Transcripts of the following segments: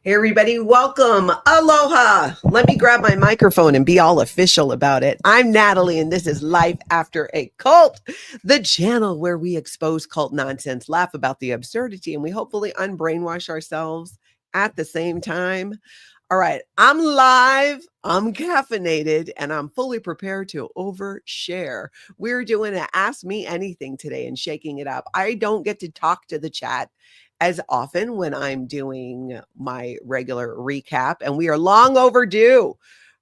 Hey, everybody, welcome. Aloha. Let me grab my microphone and be all official about it. I'm Natalie, and this is Life After a Cult, the channel where we expose cult nonsense, laugh about the absurdity, and we hopefully unbrainwash ourselves at the same time. All right, I'm live, I'm caffeinated, and I'm fully prepared to overshare. We're doing an Ask Me Anything today and shaking it up. I don't get to talk to the chat as often when I'm doing my regular recap, and we are long overdue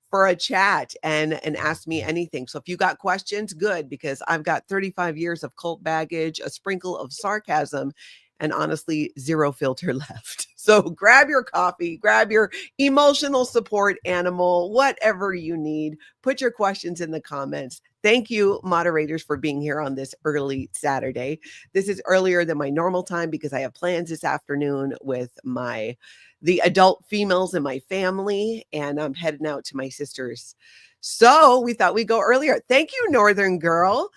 for a chat and Ask Me Anything. So if you got questions, good, because I've got 35 years of cult baggage, a sprinkle of sarcasm, and honestly, zero filter left. So grab your coffee, grab your emotional support animal, whatever you need. Put your questions in the comments. Thank you, moderators, for being here on this early Saturday. This is earlier than my normal time because I have plans this afternoon with the adult females in my family, and I'm heading out to my sister's. So we thought we'd go earlier. Thank you, Northern Girl.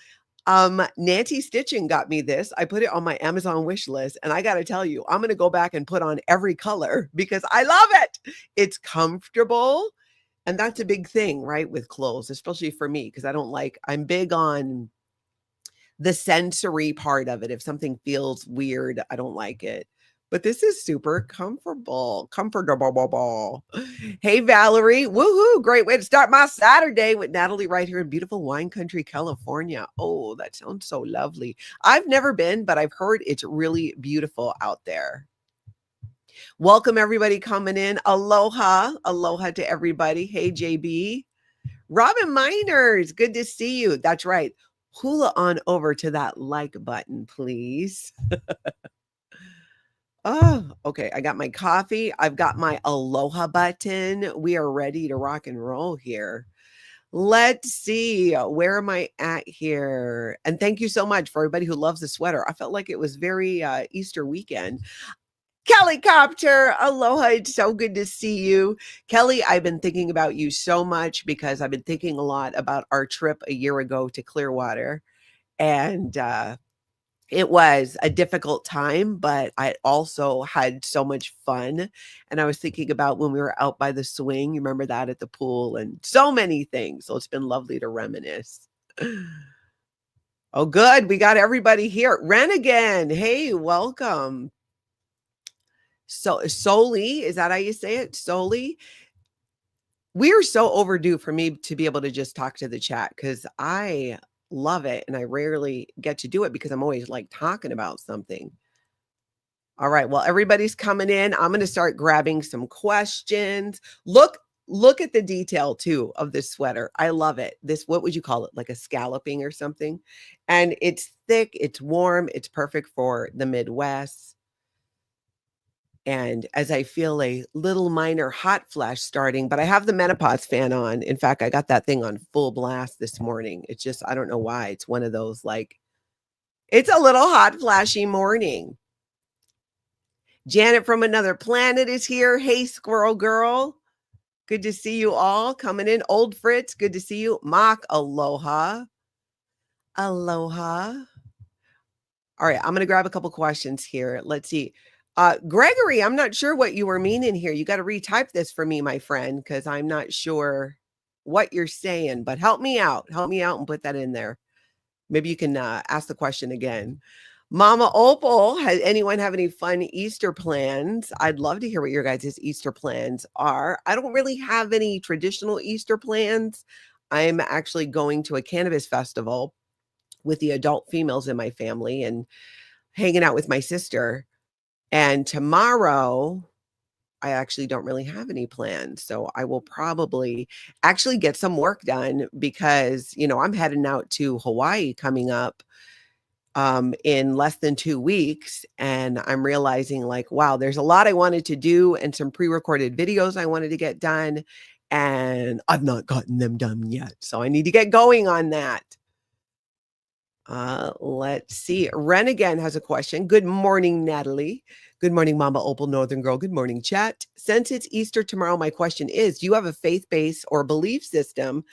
Nancy Stitching got me this. I put it on my Amazon wish list, and I got to tell you, I'm going to go back and put on every color because I love it. It's comfortable. And that's a big thing, right? With clothes, especially for me, because I'm big on the sensory part of it. If something feels weird, I don't like it. But this is super comfortable. Hey, Valerie. Woohoo. Great way to start my Saturday with Natalie right here in beautiful wine country, California. Oh, that sounds so lovely. I've never been, but I've heard it's really beautiful out there. Welcome, everybody coming in. Aloha. Aloha to everybody. Hey, JB. Robin Miners, good to see you. That's right. Hula on over to that like button, please. Oh, okay. I got my coffee. I've got my aloha button. We are ready to rock and roll here. Let's see. Where am I at here? And thank you so much for everybody who loves the sweater. I felt like it was very Easter weekend. Kelly Copter, aloha. It's so good to see you. Kelly, I've been thinking about you so much because I've been thinking a lot about our trip a year ago to Clearwater. And it was a difficult time, but I also had so much fun. And I was thinking about when we were out by the swing. You remember that at the pool and so many things. So it's been lovely to reminisce. Oh, good. We got everybody here. Ren again. Hey, welcome. So Soli, is that how you say it? Soli? We are so overdue for me to be able to just talk to the chat because I love it and I rarely get to do it because I'm always like talking about something. All right, well, everybody's coming in. I'm going to start grabbing some questions. Look at the detail too of this sweater. I love it. This, what would you call it? Like a scalloping or something? And it's thick, it's warm, it's perfect for the Midwest. And as I feel a little minor hot flash starting, but I have the menopause fan on. In fact, I got that thing on full blast this morning. It's just, I don't know why. It's one of those like, it's a little hot flashy morning. Janet from Another Planet is here. Hey, Squirrel Girl. Good to see you all coming in. Old Fritz, good to see you. Mock, aloha. Aloha. All right, I'm going to grab a couple questions here. Let's see. Gregory, I'm not sure what you were meaning here. You got to retype this for me, my friend, because I'm not sure what you're saying, but help me out. Help me out and put that in there. Maybe you can ask the question again. Mama Opal, has anyone have any fun Easter plans? I'd love to hear what your guys' Easter plans are. I don't really have any traditional Easter plans. I'm actually going to a cannabis festival with the adult females in my family and hanging out with my sister. And tomorrow, I actually don't really have any plans. So I will probably actually get some work done because, I'm heading out to Hawaii coming up in less than 2 weeks. And I'm realizing like, wow, there's a lot I wanted to do and some pre-recorded videos I wanted to get done. And I've not gotten them done yet. So I need to get going on that. Let's see. Ren again has a question. Good morning, Natalie. Good morning, Mama Opal, Northern Girl. Good morning, chat. Since it's Easter tomorrow, my question is, do you have a faith base or belief system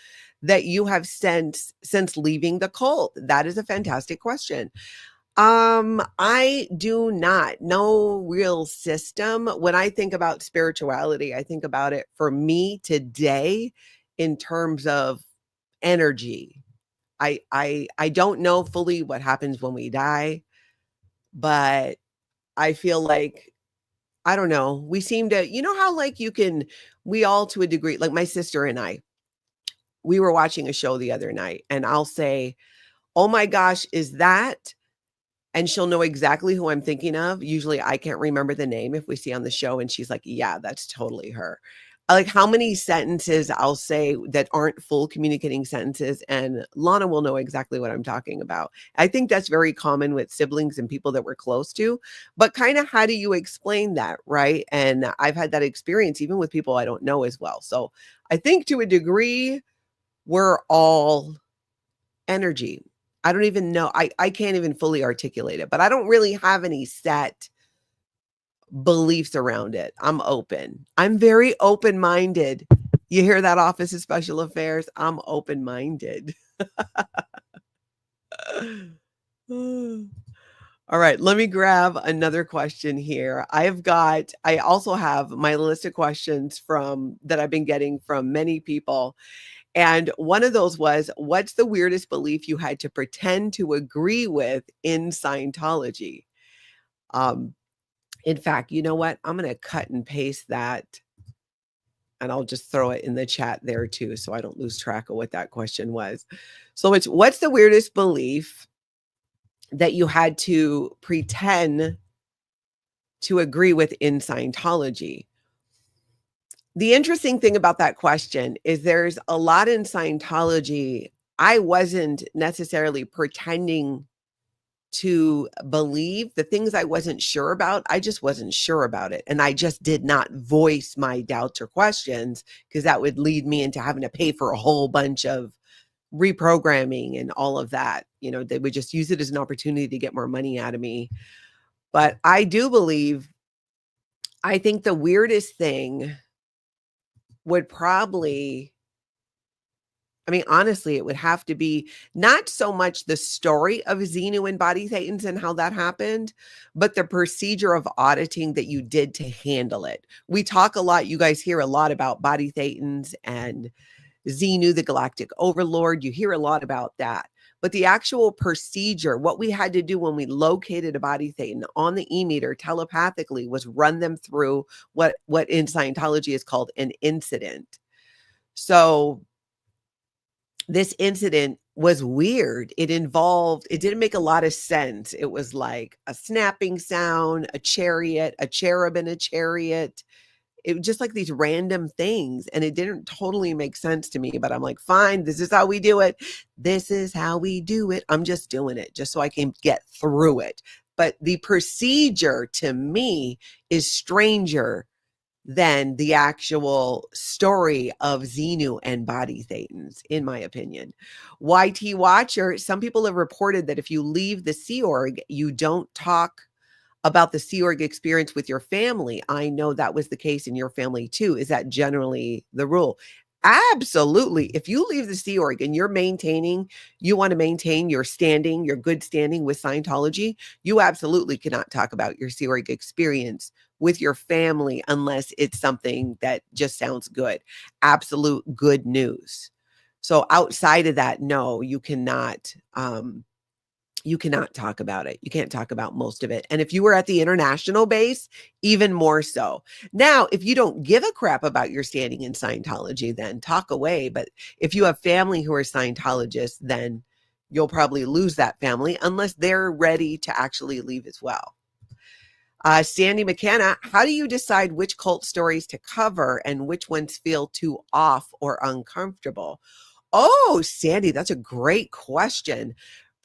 that you have since leaving the cult? That is a fantastic question. I do not. No real system. When I think about spirituality, I think about it for me today in terms of energy. I don't know fully what happens when we die, but I feel like I don't know. We seem to, you know how like you can we all to a degree, like my sister and I, we were watching a show the other night and I'll say, "Oh my gosh, is that?" And she'll know exactly who I'm thinking of. Usually, I can't remember the name if we see on the show, and she's like, "Yeah, that's totally her." Like, how many sentences I'll say that aren't full communicating sentences, and Lana will know exactly what I'm talking about. I think that's very common with siblings and people that we're close to, but kinda how do you explain that, right? And I've had that experience even with people I don't know as well. So, I think to a degree, we're all energy. I don't even know. I can't even fully articulate it, but I don't really have any set beliefs around it. I'm open. I'm very open-minded. You hear that, Office of Special Affairs? I'm open-minded. All right, let me grab another question here. I also have my list of questions from that I've been getting from many people. And one of those was, what's the weirdest belief you had to pretend to agree with in Scientology? Um, in fact, you know what? I'm going to cut and paste that and I'll just throw it in the chat there too so I don't lose track of what that question was. So it's what's the weirdest belief that you had to pretend to agree with in Scientology? The interesting thing about that question is there's a lot in Scientology I wasn't necessarily pretending to believe. The things I wasn't sure about, I just wasn't sure about it. And I just did not voice my doubts or questions because that would lead me into having to pay for a whole bunch of reprogramming and all of that. You know, they would just use it as an opportunity to get more money out of me. But I do believe, I think the weirdest thing would probably, I mean, honestly, it would have to be not so much the story of Xenu and Body Thetans and how that happened, but the procedure of auditing that you did to handle it. We talk a lot, you guys hear a lot about Body Thetans and Xenu, the Galactic Overlord. You hear a lot about that. But the actual procedure, what we had to do when we located a Body Thetan on the e-meter telepathically was run them through what in Scientology is called an incident. So this incident was weird. It didn't make a lot of sense. It was like a snapping sound, a chariot, a cherub in a chariot. It was just like these random things. And it didn't totally make sense to me, but I'm like, fine, this is how we do it. This is how we do it. I'm just doing it just so I can get through it. But the procedure to me is stranger than the actual story of Xenu and Body Thetans, in my opinion. YT Watcher, some people have reported that if you leave the Sea Org, you don't talk about the Sea Org experience with your family. I know that was the case in your family too. Is that generally the rule? Absolutely. If you leave the Sea Org and you want to maintain your standing, your good standing with Scientology, you absolutely cannot talk about your Sea Org experience with your family unless it's something that just sounds good. Absolute good news. So outside of that, no, you cannot talk about it. You can't talk about most of it. And if you were at the international base, even more so. Now, if you don't give a crap about your standing in Scientology, then talk away. But if you have family who are Scientologists, then you'll probably lose that family unless they're ready to actually leave as well. Sandy McKenna, how do you decide which cult stories to cover and which ones feel too off or uncomfortable? Oh, Sandy, that's a great question.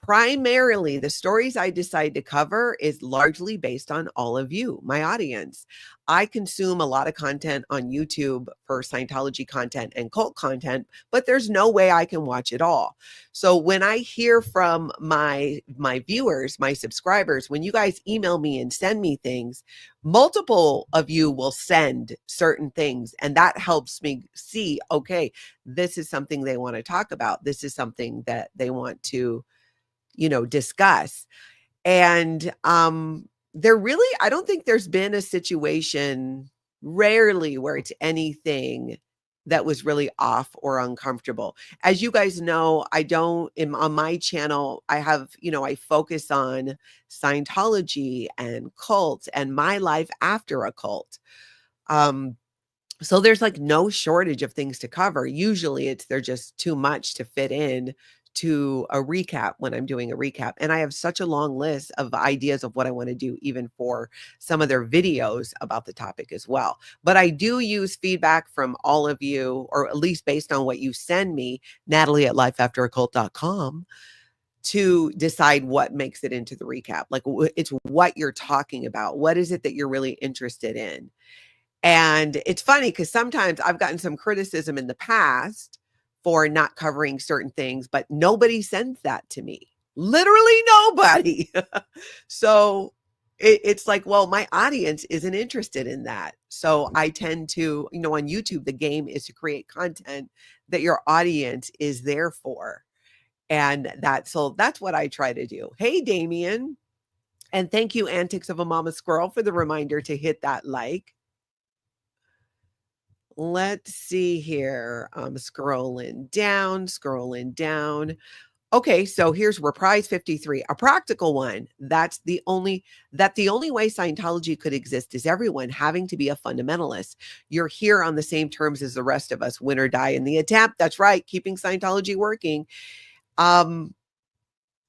Primarily, the stories I decide to cover is largely based on all of you, my audience. I consume a lot of content on YouTube for Scientology content and cult content, but there's no way I can watch it all. So when I hear from my viewers, my subscribers, when you guys email me and send me things, multiple of you will send certain things, and that helps me see, okay, this is something they want to talk about. This is something that they want to, discuss. And there really, I don't think there's been a situation, rarely, where it's anything that was really off or uncomfortable. As you guys know, I don't on my channel, I have, I focus on Scientology and cults and my life after a cult. Um, so there's like no shortage of things to cover. Usually they're just too much to fit in to a recap when I'm doing a recap. And I have such a long list of ideas of what I want to do, even for some of their videos about the topic as well. But I do use feedback from all of you, or at least based on what you send me, Natalie at lifeafteraccult.com, to decide what makes it into the recap. Like it's what you're talking about. What is it that you're really interested in? And it's funny because sometimes I've gotten some criticism in the past for not covering certain things, but nobody sends that to me. Literally nobody. So it's like, well, my audience isn't interested in that. So I tend to, on YouTube, the game is to create content that your audience is there for. And that's what I try to do. Hey, Damien. And thank you, Antics of a Mama Squirrel, for the reminder to hit that like. Let's see here. I'm scrolling down. Okay, so here's Reprise 53, a practical one. That the only way Scientology could exist is everyone having to be a fundamentalist. You're here on the same terms as the rest of us, win or die in the attempt. That's right, keeping Scientology working. And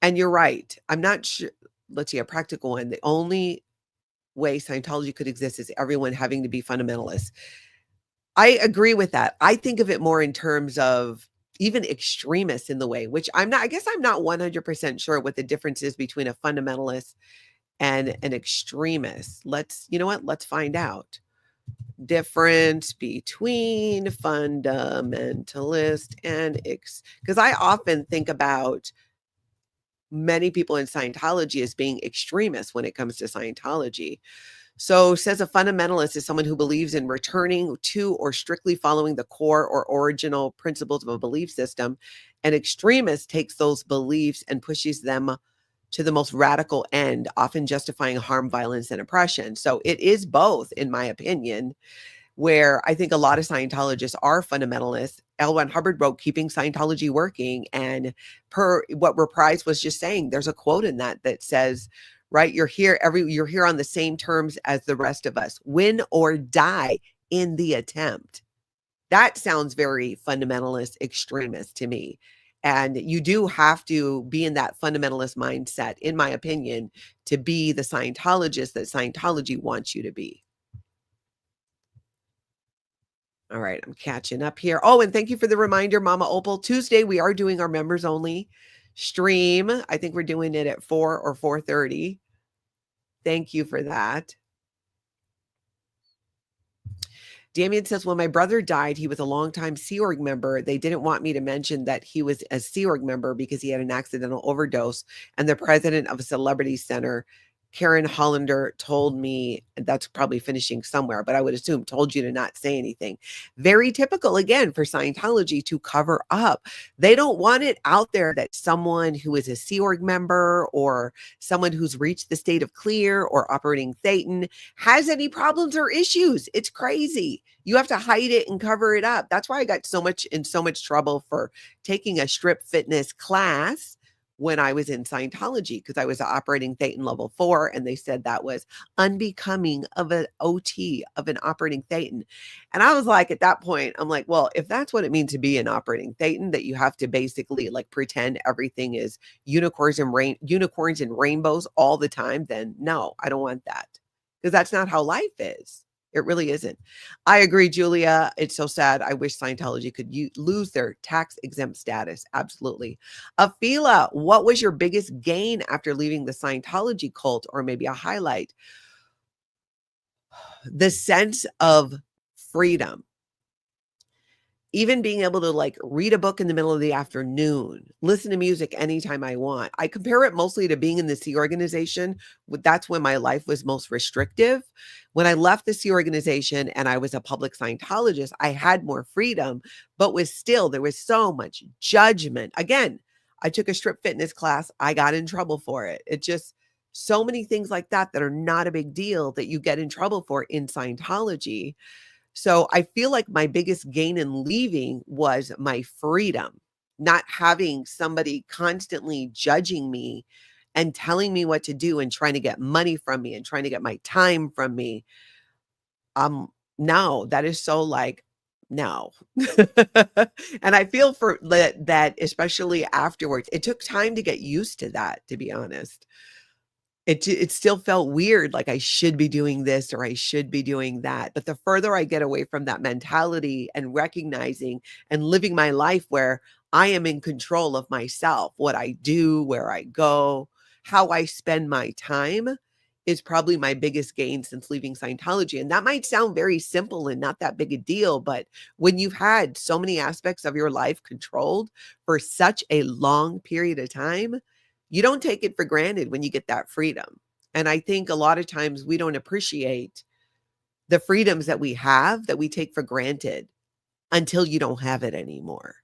you're right. I'm not sure. Let's see, a practical one. The only way Scientology could exist is everyone having to be fundamentalists. I agree with that. I think of it more in terms of even extremists in the way, which I'm not 100% sure what the difference is between a fundamentalist and an extremist. You know what? Let's find out. Difference between fundamentalist and because I often think about many people in Scientology as being extremists when it comes to Scientology. So says a fundamentalist is someone who believes in returning to or strictly following the core or original principles of a belief system. An extremist takes those beliefs and pushes them to the most radical end, often justifying harm, violence, and oppression. So it is both, in my opinion, where I think a lot of Scientologists are fundamentalists. L. Ron Hubbard wrote Keeping Scientology Working. And per what Reprise was just saying, there's a quote in that says, right, you're here on the same terms as the rest of us. Win or die in the attempt. That sounds very fundamentalist, extremist to me. And you do have to be in that fundamentalist mindset, in my opinion, to be the Scientologist that Scientology wants you to be. All right, I'm catching up here. Oh, and thank you for the reminder, Mama Opal. Tuesday, we are doing our members only stream. I think we're doing it at 4 or 4:30. Thank you for that. Damien says, when my brother died, he was a longtime Sea Org member. They didn't want me to mention that he was a Sea Org member because he had an accidental overdose. And the president of a celebrity center, Karen Hollander, told me, that's probably finishing somewhere, but I would assume told you to not say anything. Very typical, again, for Scientology to cover up. They don't want it out there that someone who is a Sea Org member or someone who's reached the state of clear or operating Thetan has any problems or issues. It's crazy. You have to hide it and cover it up. That's why I got so much trouble for taking a strip fitness class when I was in Scientology, because I was operating Thetan level 4, and they said that was unbecoming of an OT, of an operating Thetan. And I was like, at that point, I'm like, well, if that's what it means to be an operating Thetan, that you have to basically like pretend everything is unicorns and rainbows all the time, then no, I don't want that, because that's not how life is. It really isn't. I agree, Julia. It's so sad. I wish Scientology could lose their tax-exempt status. Absolutely. Afila, what was your biggest gain after leaving the Scientology cult, or maybe a highlight? The sense of freedom. Even being able to like read a book in the middle of the afternoon, listen to music anytime I want. I compare it mostly to being in the Sea organization. That's when my life was most restrictive. When I left the Sea organization and I was a public Scientologist, I had more freedom, but there was so much judgment. Again, I took a strip fitness class. I got in trouble for it. It just So many things like that that are not a big deal that you get in trouble for in Scientology. So I feel like my biggest gain in leaving was my freedom, not having somebody constantly judging me and telling me what to do and trying to get money from me and trying to get my time from me. No, that is so like, no. And I feel for that, especially afterwards. It took time to get used to that, to be honest. It still felt weird, like I should be doing this or I should be doing that. But the further I get away from that mentality and recognizing and living my life where I am in control of myself, what I do, where I go, how I spend my time is probably my biggest gain since leaving Scientology. And that might sound very simple and not that big a deal, but when you've had so many aspects of your life controlled for such a long period of time, you don't take it for granted when you get that freedom. And I think a lot of times we don't appreciate the freedoms that we have that we take for granted until you don't have it anymore.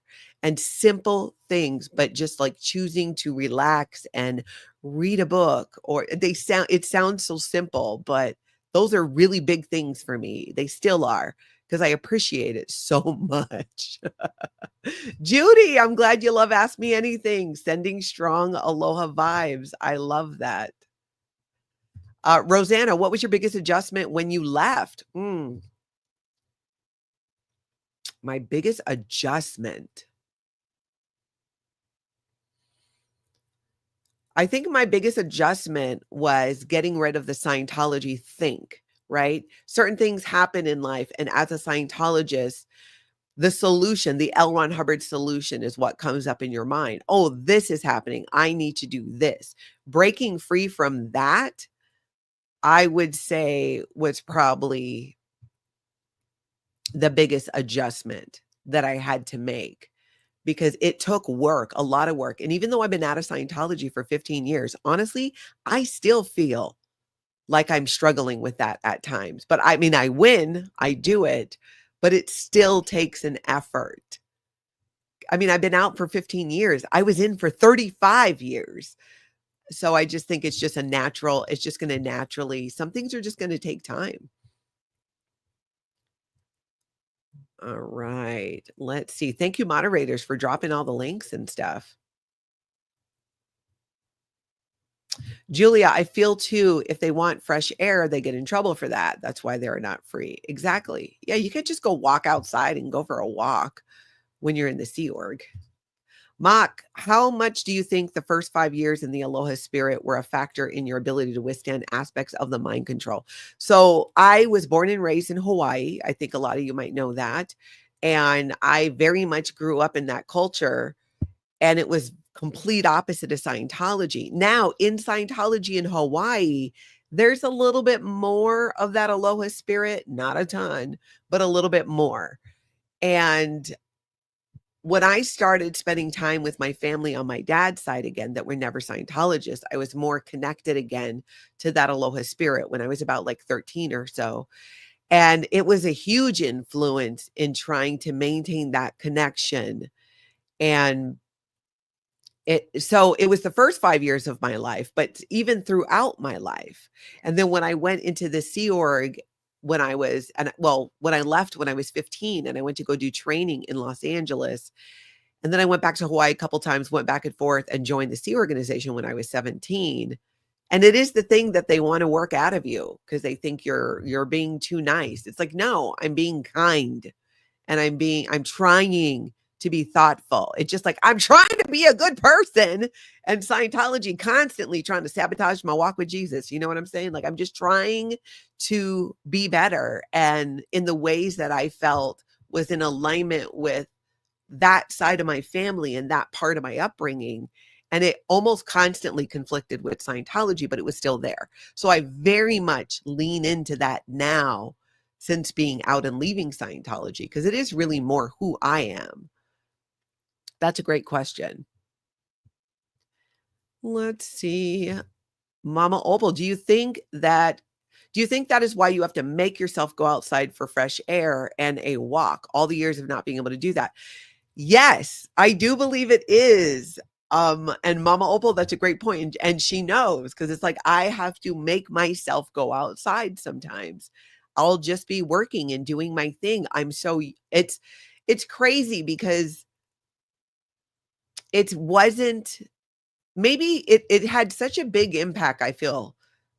And simple things, but just like choosing to relax and read a book, or it sounds so simple, but those are really big things for me. They still are, because I appreciate it so much. Judy, I'm glad you love Ask Me Anything. Sending strong aloha vibes. I love that. Rosanna, what was your biggest adjustment when you left? My biggest adjustment. I think my biggest adjustment was getting rid of the Scientology think, right? Certain things happen in life. And as a Scientologist, the solution, the L. Ron Hubbard solution is what comes up in your mind. Oh, this is happening. I need to do this. Breaking free from that, I would say, was probably the biggest adjustment that I had to make, because it took work, a lot of work. And even though I've been out of Scientology for 15 years, honestly, I still feel like I'm struggling with that at times. But I mean, I win, I do it, but it still takes an effort. I mean, I've been out for 15 years. I was in for 35 years. So I just think it's just it's just going to naturally, some things are just going to take time. All right. Let's see. Thank you, moderators, for dropping all the links and stuff. Julia, I feel too, if they want fresh air, they get in trouble for that. That's why they're not free. Exactly. Yeah, you could just go walk outside and go for a walk when you're in the Sea Org. Mock, how much do you think the first 5 years in the Aloha Spirit were a factor in your ability to withstand aspects of the mind control? So I was born and raised in Hawaii. I think a lot of you might know that. And I very much grew up in that culture. And it was complete opposite of Scientology. Now, in Scientology in Hawaii, there's a little bit more of that Aloha Spirit, not a ton, but a little bit more. And when I started spending time with my family on my dad's side again, that were never Scientologists, I was more connected again to that Aloha Spirit when I was about like 13 or so. And it was a huge influence in trying to maintain that connection. And so it was the first 5 years of my life, but even throughout my life. And then when I went into the Sea Org, when I left when I was 15, and I went to go do training in Los Angeles. And then I went back to Hawaii a couple times, went back and forth, and joined the Sea Organization when I was 17. And it is the thing that they want to work out of you, because they think you're being too nice. It's like, no, I'm being kind, and I'm trying to be thoughtful. It's just like, I'm trying to be a good person, and Scientology constantly trying to sabotage my walk with Jesus. You know what I'm saying? Like, I'm just trying to be better, and in the ways that I felt was in alignment with that side of my family and that part of my upbringing. And it almost constantly conflicted with Scientology, but it was still there. So I very much lean into that now, since being out and leaving Scientology, because it is really more who I am. That's a great question. Let's see. Mama Opal, do you think that is why you have to make yourself go outside for fresh air and a walk, all the years of not being able to do that? Yes, I do believe it is. And Mama Opal, that's a great point. And she knows because it's like I have to make myself go outside sometimes. I'll just be working and doing my thing. It's crazy because it wasn't maybe it had such a big impact, I feel,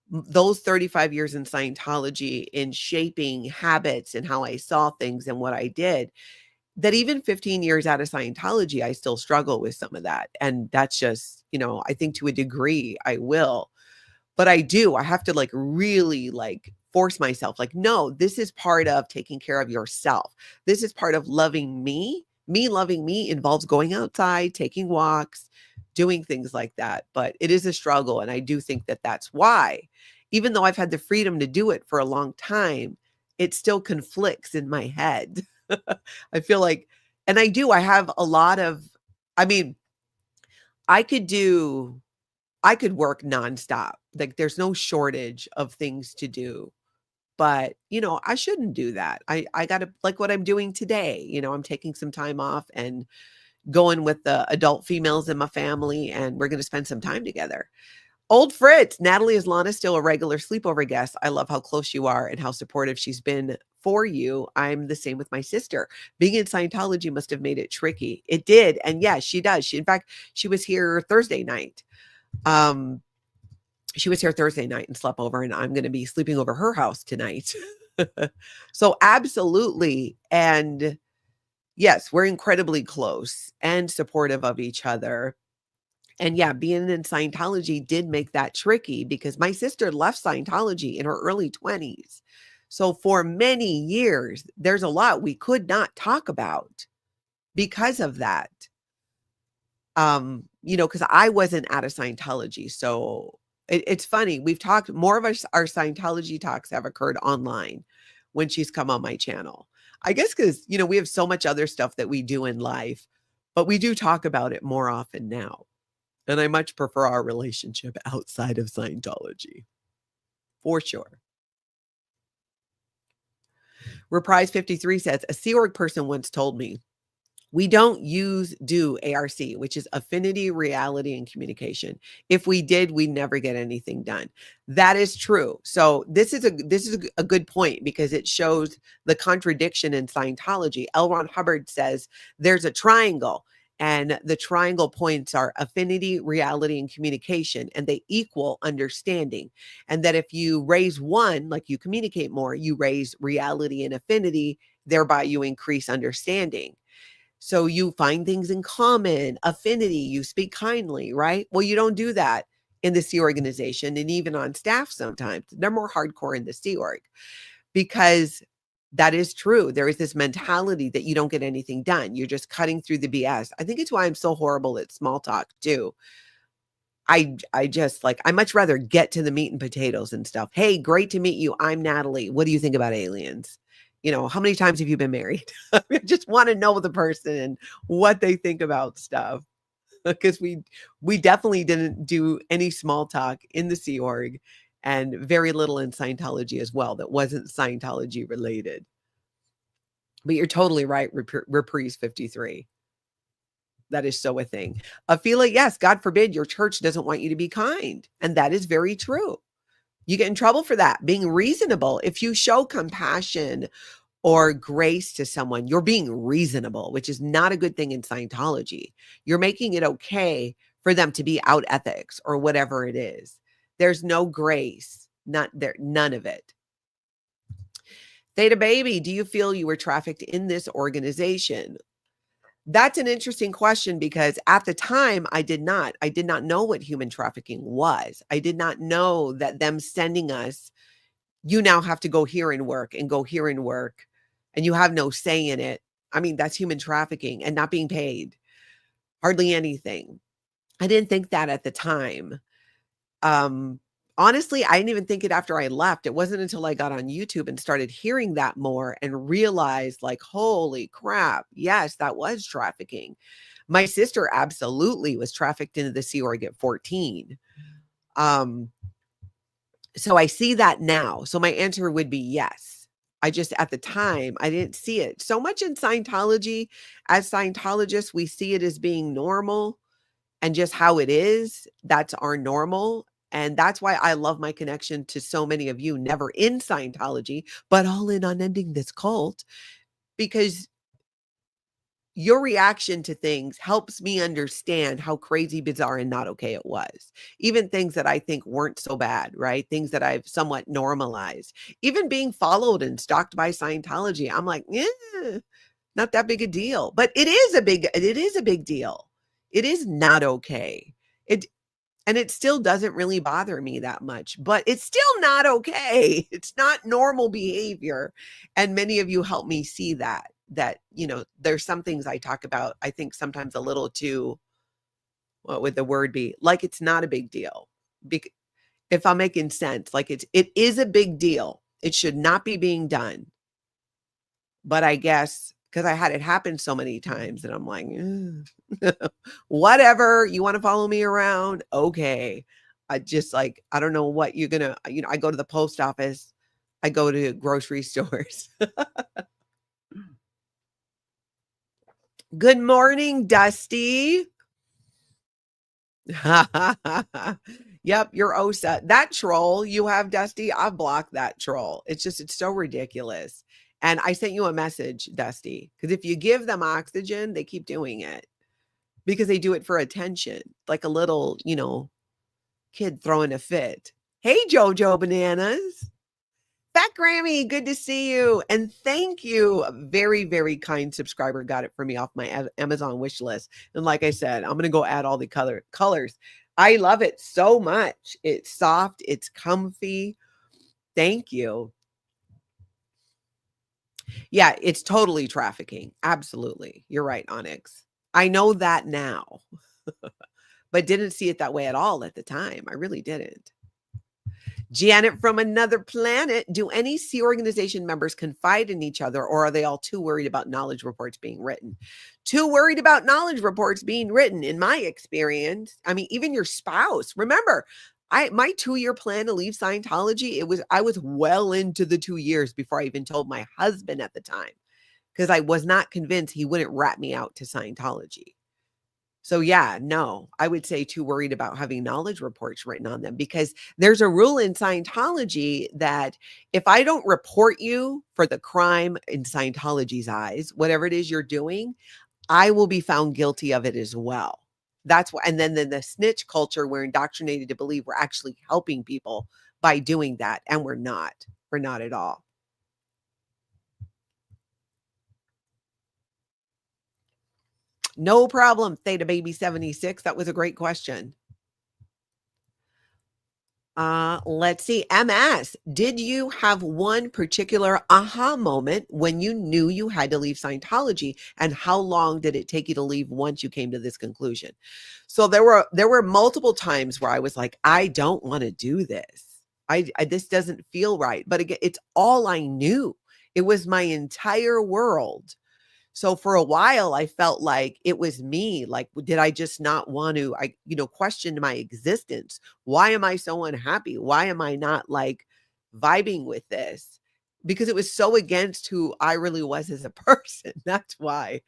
those 35 years in Scientology in shaping habits and how I saw things and what I did, that even 15 years out of Scientology, I still struggle with some of that. And that's just, I think to a degree I will. But I have to like really like force myself like, no, this is part of taking care of yourself. This is part of loving me. Me loving me involves going outside, taking walks, doing things like that. But it is a struggle. And I do think that that's why, even though I've had the freedom to do it for a long time, it still conflicts in my head. I feel like, and I have a lot of, I mean, I could do I could work nonstop. Like there's no shortage of things to do. But, I shouldn't do that. I got to like what I'm doing today. I'm taking some time off and going with the adult females in my family and we're going to spend some time together. Old Fritz, Natalie, is Lana still a regular sleepover guest? I love how close you are and how supportive she's been for you. I'm the same with my sister. Being in Scientology must have made it tricky. It did. And yes, she does. In fact, she was here Thursday night. Um, she was here Thursday night and slept over, and I'm going to be sleeping over her house tonight. So absolutely. And yes, we're incredibly close and supportive of each other. And yeah, being in Scientology did make that tricky because my sister left Scientology in her early 20s. So for many years, there's a lot we could not talk about because of that. Because I wasn't out of Scientology. So it's funny. We've talked more of our Scientology talks have occurred online when she's come on my channel. I guess because, we have so much other stuff that we do in life, but we do talk about it more often now. And I much prefer our relationship outside of Scientology, for sure. Reprise 53 says, a Sea Org person once told me, we don't do ARC, which is affinity, reality, and communication. If we did, we never get anything done. That is true. So this is a good point because it shows the contradiction in Scientology. L. Ron Hubbard says there's a triangle, and the triangle points are affinity, reality, and communication, and they equal understanding. And that if you raise one, like you communicate more, you raise reality and affinity, thereby you increase understanding. So you find things in common, affinity, you speak kindly, right? Well, you don't do that in the Sea organization and even on staff sometimes. They're more hardcore in the Sea Org because that is true. There is this mentality that you don't get anything done. You're just cutting through the BS. I think it's why I'm so horrible at small talk too. I just like, I much rather get to the meat and potatoes and stuff. Hey, great to meet you. I'm Natalie. What do you think about aliens? How many times have you been married? I just want to know the person and what they think about stuff. Because we definitely didn't do any small talk in the Sea Org and very little in Scientology as well that wasn't Scientology related. But you're totally right, Reprise 53. That is so a thing. Afila, yes, God forbid your church doesn't want you to be kind. And that is very true. You get in trouble for that, being reasonable. If you show compassion or grace to someone, you're being reasonable, which is not a good thing in Scientology. You're making it okay for them to be out ethics or whatever it is. There's no grace, not there, none of it. Theta Baby, do you feel you were trafficked in this organization? That's an interesting question because at the time I did not know what human trafficking was. I did not know that them sending us, you now have to go here and work and go here and work and you have no say in it. I mean, that's human trafficking and not being paid hardly anything. I didn't think that at the time. Honestly, I didn't even think it after I left. It wasn't until I got on YouTube and started hearing that more and realized like, holy crap. Yes, that was trafficking. My sister absolutely was trafficked into the Sea Org at 14. So I see that now. So my answer would be yes. I just, at the time, I didn't see it. So much in Scientology, as Scientologists, we see it as being normal. and just how it is, that's our normal. And that's why I love my connection to so many of you, never in Scientology, but all in on ending this cult, because your reaction to things helps me understand how crazy, bizarre, and not okay it was. Even things that I think weren't so bad, right? Things that I've somewhat normalized. Even being followed and stalked by Scientology, I'm like, yeah, not that big a deal. But it is a big deal. It is not okay. It and it still doesn't really bother me that much, but it's still not okay. It's not normal behavior. And many of you help me see that, there's some things I talk about, I think sometimes a little too, what would the word be? Like it's not a big deal. If I'm making sense, like it is a big deal. It should not be being done. But I guess because I had it happen so many times and I'm like, whatever, you want to follow me around? Okay. I just like, I don't know what you're gonna, I go to the post office, I go to grocery stores. Good morning, Dusty. Yep, you're OSA. That troll you have, Dusty, I've blocked that troll. It's so ridiculous. And I sent you a message, Dusty, because if you give them oxygen, they keep doing it because they do it for attention, like a little, kid throwing a fit. Hey, Jojo Bananas. Fat Grammy, good to see you. And thank you. A very, very kind subscriber got it for me off my Amazon wish list. And like I said, I'm going to go add all the colors. I love it so much. It's soft. It's comfy. Thank you. Yeah, it's totally trafficking. Absolutely. You're right, Onyx. I know that now, but didn't see it that way at all at the time. I really didn't. Janet from another planet. Do any Sea organization members confide in each other, or are they all too worried about knowledge reports being written? Too worried about knowledge reports being written, in my experience. I mean, even your spouse. Remember, my 2-year plan to leave Scientology, I was well into the 2 years before I even told my husband at the time, because I was not convinced he wouldn't rat me out to Scientology. So yeah, no, I would say too worried about having knowledge reports written on them, because there's a rule in Scientology that if I don't report you for the crime in Scientology's eyes, whatever it is you're doing, I will be found guilty of it as well. That's why. And then the snitch culture, we're indoctrinated to believe we're actually helping people by doing that. And we're not. We're not at all. No problem, Theta Baby 76. That was a great question. Let's see. MS, did you have one particular aha moment when you knew you had to leave Scientology, and how long did it take you to leave once you came to this conclusion? So there were multiple times where I was like, I don't want to do this. This doesn't feel right. But again, it's all I knew. It was my entire world. So for a while, I felt like it was me. Like, did I just not want to, question my existence? Why am I so unhappy? Why am I not like vibing with this? Because it was so against who I really was as a person. That's why.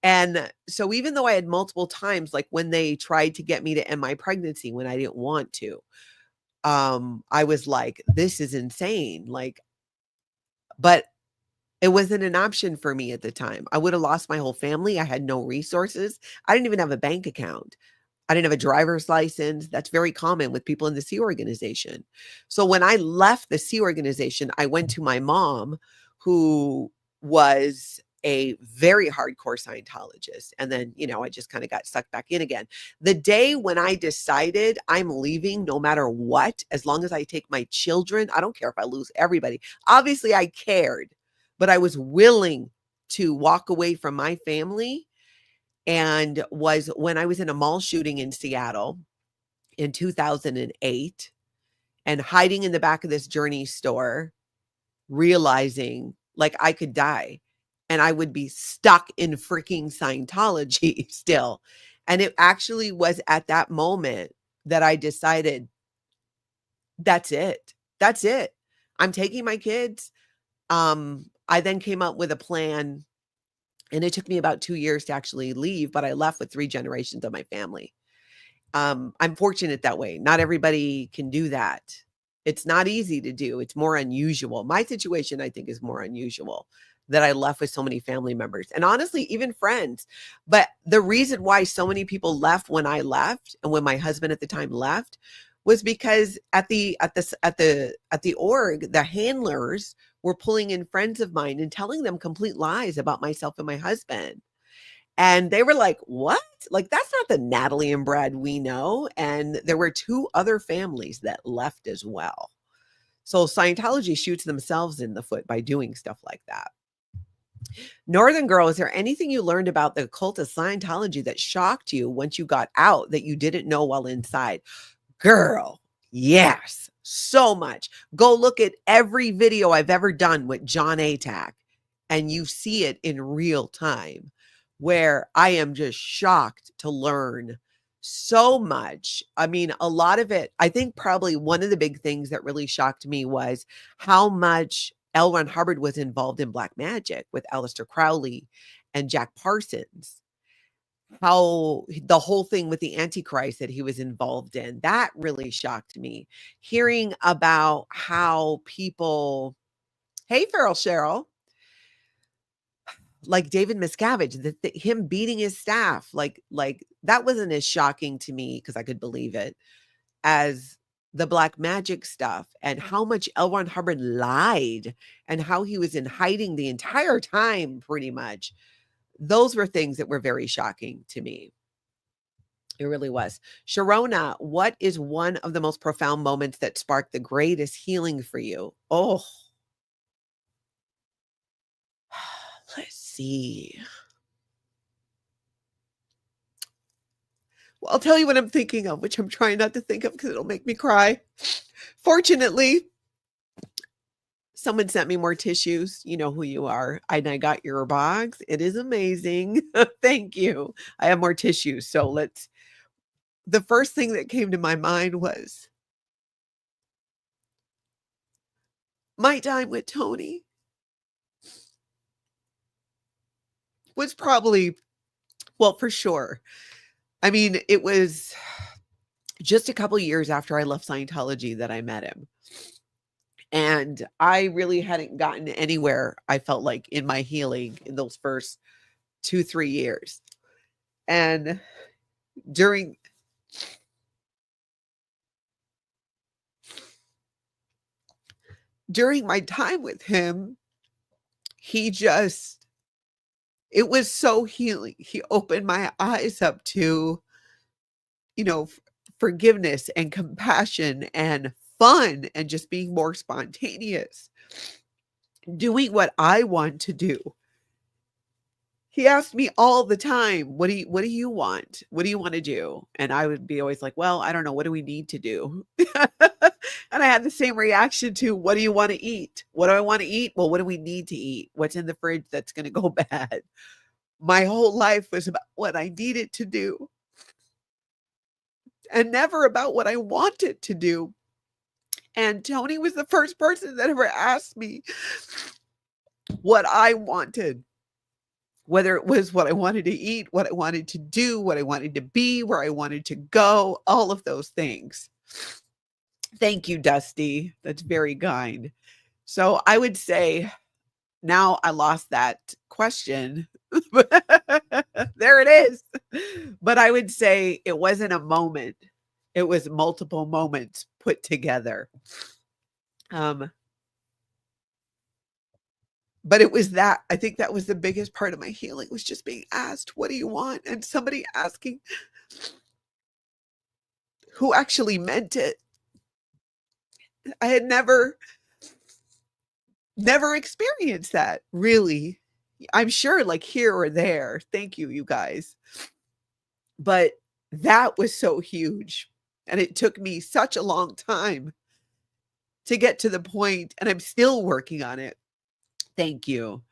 And so even though I had multiple times, like when they tried to get me to end my pregnancy when I didn't want to, I was like, this is insane. Like, but it wasn't an option for me at the time. I would have lost my whole family. I had no resources. I didn't even have a bank account. I didn't have a driver's license. That's very common with people in the Sea organization. So when I left the Sea organization, I went to my mom, who was a very hardcore Scientologist. And then, I just kind of got sucked back in again. The day when I decided I'm leaving no matter what, as long as I take my children, I don't care if I lose everybody. Obviously, I cared, but I was willing to walk away from my family, and was when I was in a mall shooting in Seattle in 2008 and hiding in the back of this Journey store, realizing like I could die and I would be stuck in freaking Scientology still. And it actually was at that moment that I decided, that's it. That's it. I'm taking my kids. I then came up with a plan, and it took me about 2 years to actually leave, but I left with 3 generations of my family. I'm fortunate that way. Not everybody can do that. It's not easy to do. It's more unusual. My situation, I think, is more unusual that I left with so many family members and honestly, even friends. But the reason why so many people left when I left and when my husband at the time left was because at the org, the handlers were pulling in friends of mine and telling them complete lies about myself and my husband. And they were like, "What? Like, that's not the Natalie and Brad we know." And there were two other families that left as well. So Scientology shoots themselves in the foot by doing stuff like that. Northern Girl, is there anything you learned about the cult of Scientology that shocked you once you got out that you didn't know while inside? Girl, yes, so much. Go look at every video I've ever done with John Atack, and you see it in real time, where I am just shocked to learn so much. I mean, a lot of it, I think probably one of the big things that really shocked me was how much L. Ron Hubbard was involved in black magic with Aleister Crowley and Jack Parsons. How the whole thing with the Antichrist that he was involved in, that really shocked me. Hearing about how people, hey, Feral Cheryl, like David Miscavige, him beating his staff, like that wasn't as shocking to me because I could believe it as the black magic stuff and how much L. Ron Hubbard lied and how he was in hiding the entire time, pretty much. Those were things that were very shocking to me. It really was. Sharona, what is one of the most profound moments that sparked the greatest healing for you? Oh, let's see. Well, I'll tell you what I'm thinking of, which I'm trying not to think of because it'll make me cry. Fortunately, someone sent me more tissues. You know who you are. And I got your box. It is amazing. Thank you. I have more tissues. So the first thing that came to my mind was my time with Tony was probably, well, for sure. I mean, it was just a couple years after I left Scientology that I met him. And I really hadn't gotten anywhere, I felt like, in my healing in those first 2-3 years. And during my time with him, it was so healing. He opened my eyes up to, forgiveness and compassion and fun and just being more spontaneous, doing what I want to do. He asked me all the time, what do you want? What do you want to do? And I would be always like, well, I don't know. What do we need to do? And I had the same reaction to, what do you want to eat? What do I want to eat? Well, what do we need to eat? What's in the fridge that's going to go bad? My whole life was about what I needed to do and never about what I wanted to do. And Tony was the first person that ever asked me what I wanted, whether it was what I wanted to eat, what I wanted to do, what I wanted to be, where I wanted to go, all of those things. Thank you, Dusty. That's very kind. So I would say now I lost that question. There it is. But I would say it wasn't a moment. It was multiple moments put together. But it was that, I think that was the biggest part of my healing, was just being asked, what do you want? And somebody asking who actually meant it. I had never experienced that, really. I'm sure like here or there. Thank you, you guys. But that was so huge. And it took me such a long time to get to the point, and I'm still working on it. Thank you.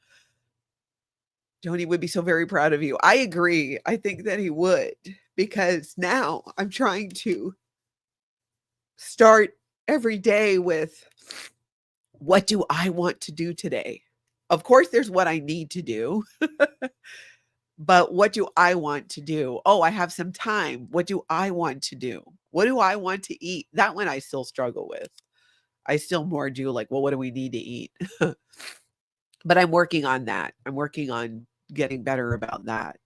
Tony would be so very proud of you. I agree. I think that he would, because now I'm trying to start every day with, what do I want to do today? Of course, there's what I need to do. But what do I want to do? Oh, I have some time. What do I want to do? What do I want to eat? That one I still struggle with. I still more do like, well, what do we need to eat? But I'm working on that. I'm working on getting better about that.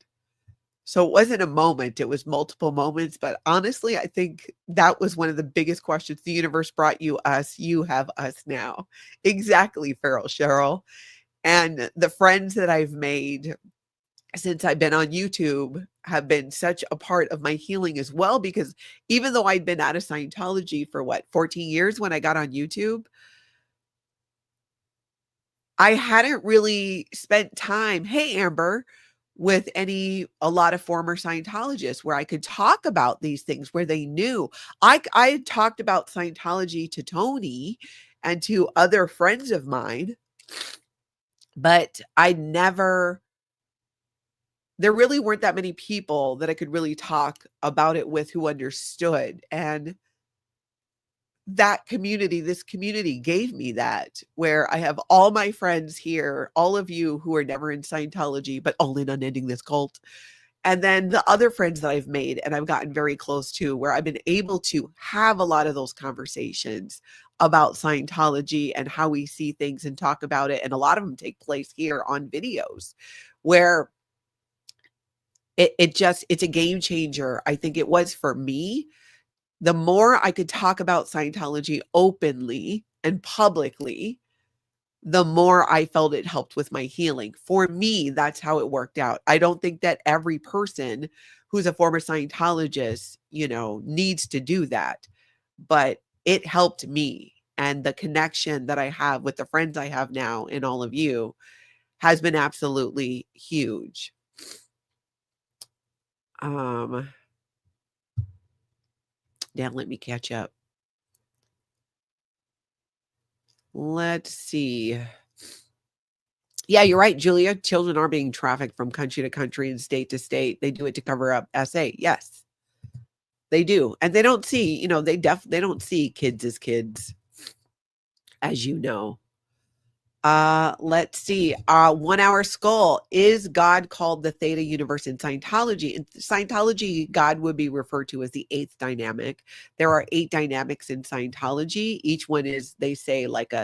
So it wasn't a moment, it was multiple moments. But honestly, I think that was one of the biggest questions. The universe brought you us, you have us now. Exactly, Feral Cheryl. And the friends that I've made since I've been on YouTube have been such a part of my healing as well, because even though I'd been out of Scientology for what, 14 years when I got on YouTube, I hadn't really spent time, hey, Amber, with a lot of former Scientologists where I could talk about these things where they knew. I had talked about Scientology to Tony and to other friends of mine, but there really weren't that many people that I could really talk about it with who understood. And this community gave me that, where I have all my friends here, all of you who are never in Scientology, but all in on ending this cult. And then the other friends that I've made and I've gotten very close to, where I've been able to have a lot of those conversations about Scientology and how we see things and talk about it. And a lot of them take place here on videos where it's a game changer. I think it was for me. The more I could talk about Scientology openly and publicly, the more I felt it helped with my healing. For me, that's how it worked out. I don't think that every person who's a former Scientologist, needs to do that, but it helped me. And the connection that I have with the friends I have now and all of you has been absolutely huge. Now let me catch up. Let's see. Yeah, you're right, Julia. Children are being trafficked from country to country and state to state. They do it to cover up SA. Yes, they do. And they don't see, they don't see kids as kids, as you know. Let's see. 1 Hour Skull. Is God called the Theta universe in Scientology? In Scientology, God would be referred to as the eighth dynamic. There are 8 dynamics in Scientology. Each one is, they say, like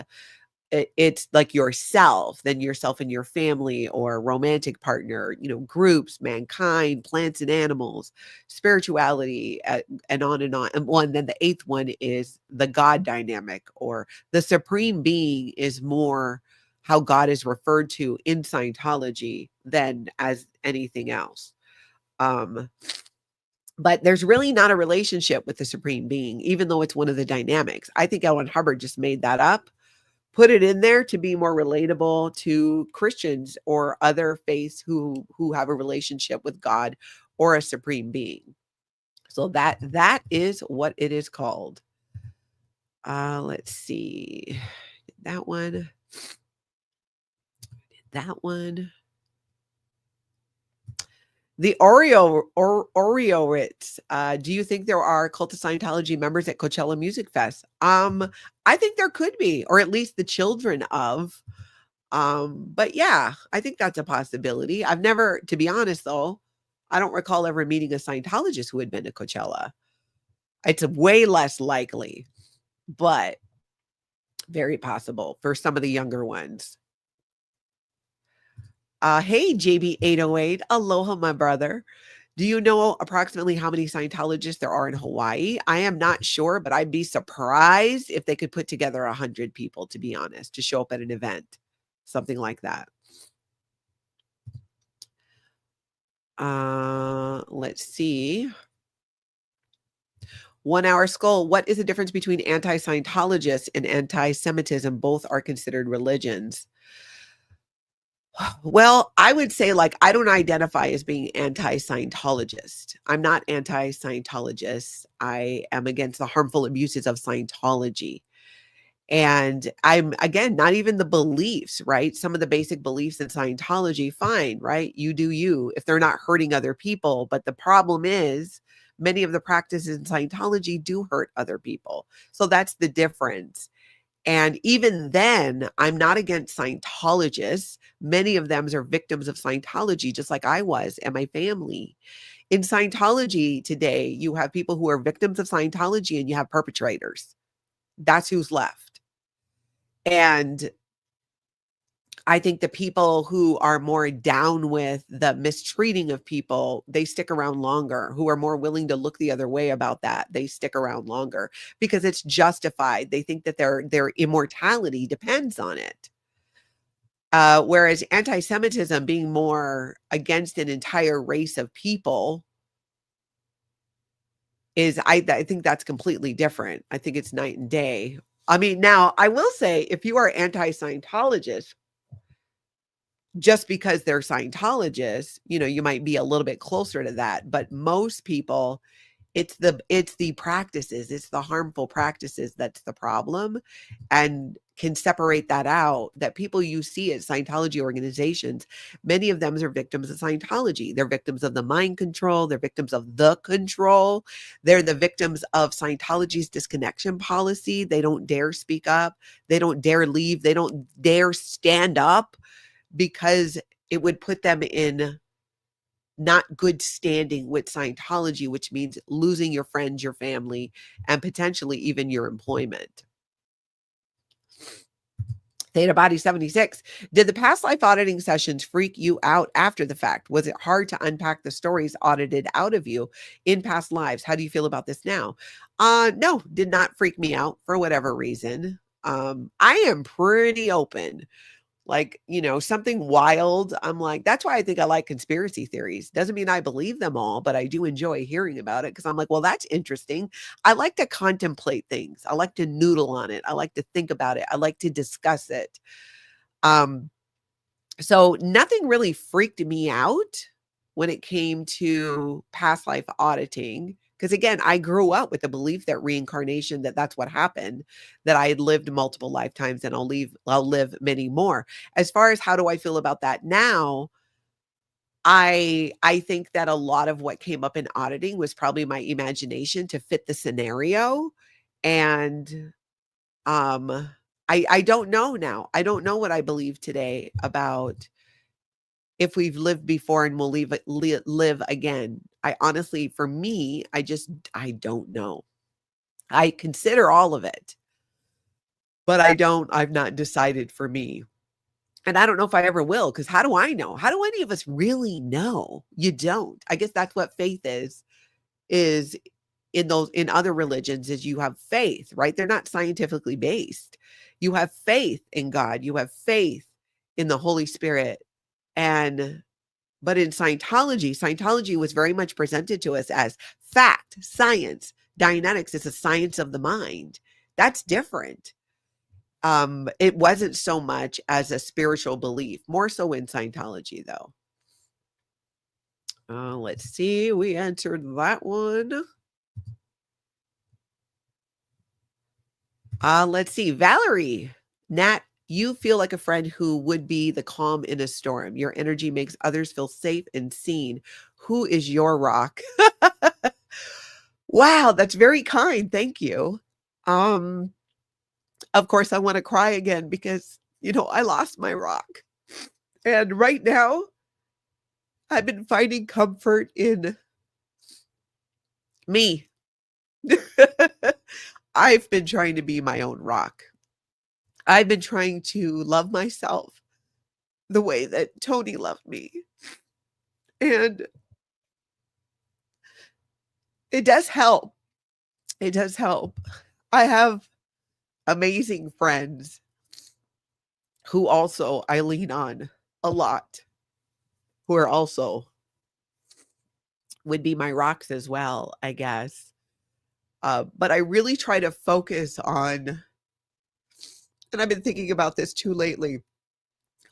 it's like yourself, then yourself and your family or romantic partner, groups, mankind, plants and animals, spirituality, and on and on. And then the 8th one is the God dynamic, or the supreme being is more how God is referred to in Scientology than as anything else. But there's really not a relationship with the supreme being, even though it's one of the dynamics. I think Ellen Hubbard just made that up, put it in there to be more relatable to Christians or other faiths who have a relationship with God or a supreme being. So that is what it is called. Let's see. That one. The Oreo Ritz. Do you think there are cult of Scientology members at Coachella Music Fest? I think there could be, or at least the children of. But yeah, I think that's a possibility. I've never, to be honest though, I don't recall ever meeting a Scientologist who had been to Coachella. It's way less likely, but very possible for some of the younger ones. Hey, JB808. Aloha, my brother. Do you know approximately how many Scientologists there are in Hawaii? I am not sure, but I'd be surprised if they could put together 100 people, to be honest, to show up at an event, something like that. Let's see. 1 Hour Skull. What is the difference between anti-Scientologists and anti-Semitism? Both are considered religions. Well, I would say, I don't identify as being anti-Scientologist. I'm not anti-Scientologist. I am against the harmful abuses of Scientology. And I'm, again, not even the beliefs, right? Some of the basic beliefs in Scientology, fine, right? You do you, if they're not hurting other people. But the problem is, many of the practices in Scientology do hurt other people. So that's the difference. And even then, I'm not against Scientologists. Many of them are victims of Scientology, just like I was and my family. In Scientology today, you have people who are victims of Scientology and you have perpetrators. That's who's left. And I think the people who are more down with the mistreating of people, they stick around longer. Who are more willing to look the other way about that, they stick around longer because it's justified. They think that their immortality depends on it. Whereas anti-Semitism, being more against an entire race of people, I think that's completely different. I think it's night and day. I mean, now I will say, if you are anti-Scientologist, just because they're Scientologists, you might be a little bit closer to that. But most people, it's the practices, it's the harmful practices that's the problem, and can separate that out. That people you see at Scientology organizations, many of them are victims of Scientology. They're victims of the mind control. They're victims of the control. They're the victims of Scientology's disconnection policy. They don't dare speak up. They don't dare leave. They don't dare stand up, because it would put them in not good standing with Scientology, which means losing your friends, your family, and potentially even your employment. Theta Body 76. Did the past life auditing sessions freak you out after the fact? Was it hard to unpack the stories audited out of you in past lives? How do you feel about this now? No, did not freak me out for whatever reason. I am pretty open. Like, something wild. I'm like, that's why I think I like conspiracy theories. Doesn't mean I believe them all, but I do enjoy hearing about it, because I'm like, well, that's interesting. I like to contemplate things. I like to noodle on it. I like to think about it. I like to discuss it. So nothing really freaked me out when it came to past life auditing. Because again, I grew up with the belief that reincarnation, that's what happened, that I had lived multiple lifetimes and I'll live many more. As far as how do I feel about that now, I think that a lot of what came up in auditing was probably my imagination to fit the scenario. And I don't know now. I don't know what I believe today about if we've lived before and will live again. I honestly, for me, I don't know. I consider all of it, but I've not decided for me. And I don't know if I ever will, because how do I know? How do any of us really know? You don't. I guess that's what faith is in other religions, is you have faith, right? They're not scientifically based. You have faith in God. You have faith in the Holy Spirit. But in Scientology was very much presented to us as fact, science. Dianetics is a science of the mind. That's different. It wasn't so much as a spiritual belief, more so in Scientology, though. Let's see. We answered that one. Let's see. Valerie, Nat, you feel like a friend who would be the calm in a storm. Your energy makes others feel safe and seen. Who is your rock? Wow, that's very kind. Thank you. Of course, I want to cry again because, I lost my rock. And right now, I've been finding comfort in me. I've been trying to be my own rock. I've been trying to love myself the way that Tony loved me. And it does help. It does help. I have amazing friends who also I lean on a lot, who are also would be my rocks as well, I guess. But I really try to focus on, and I've been thinking about this too lately,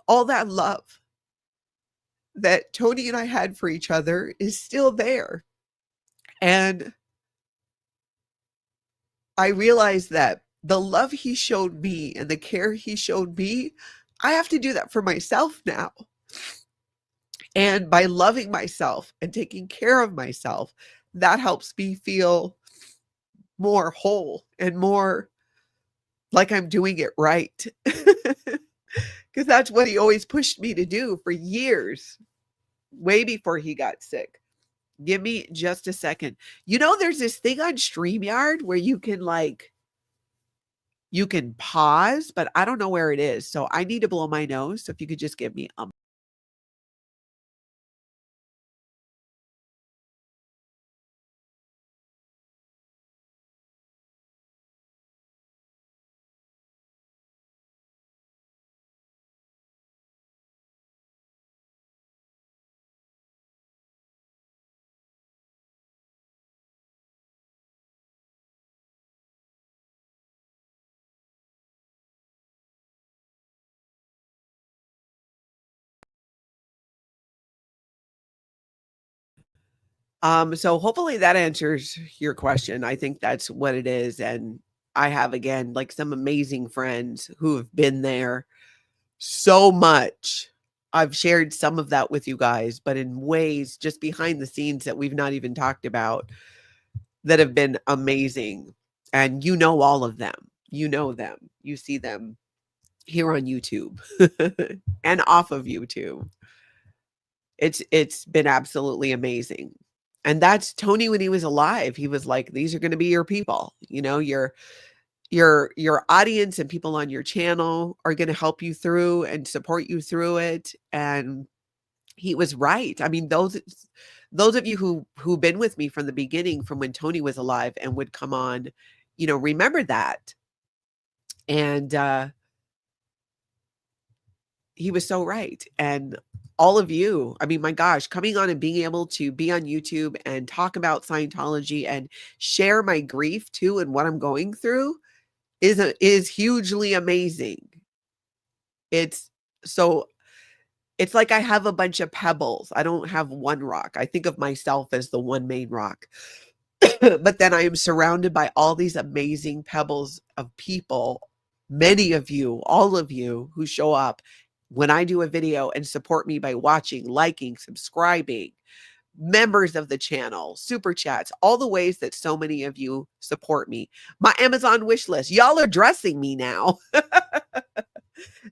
all that love that Tony and I had for each other is still there. And I realized that the love he showed me and the care he showed me, I have to do that for myself now. And by loving myself and taking care of myself, that helps me feel more whole and more like I'm doing it right. Because that's what he always pushed me to do for years, way before he got sick. Give me just a second. You know, there's this thing on StreamYard where you can pause, but I don't know where it is. So I need to blow my nose. So if you could just give me so hopefully that answers your question. I think that's what it is. And I have again like some amazing friends who have been there so much. I've shared some of that with you guys, but in ways just behind the scenes that we've not even talked about that have been amazing. And you know all of them. You know them. You see them here on YouTube and off of YouTube. It's been absolutely amazing. And that's Tony when he was alive. He was like, these are going to be your people. You know, your audience and people on your channel are going to help you through and support you through it. And he was right. I mean, those of you who've been with me from the beginning, from when Tony was alive and would come on, you know, remember that. And he was so right. And all of you, I mean, my gosh, coming on and being able to be on YouTube and talk about Scientology and share my grief too and what I'm going through is hugely amazing. It's so it's like I have a bunch of pebbles. I don't have one rock. I think of myself as the one main rock. But then I am surrounded by all these amazing pebbles of people, many of you, all of you who show up when I do a video and support me by watching, liking, subscribing, members of the channel, super chats, all the ways that so many of you support me. My Amazon wish list, y'all are dressing me now.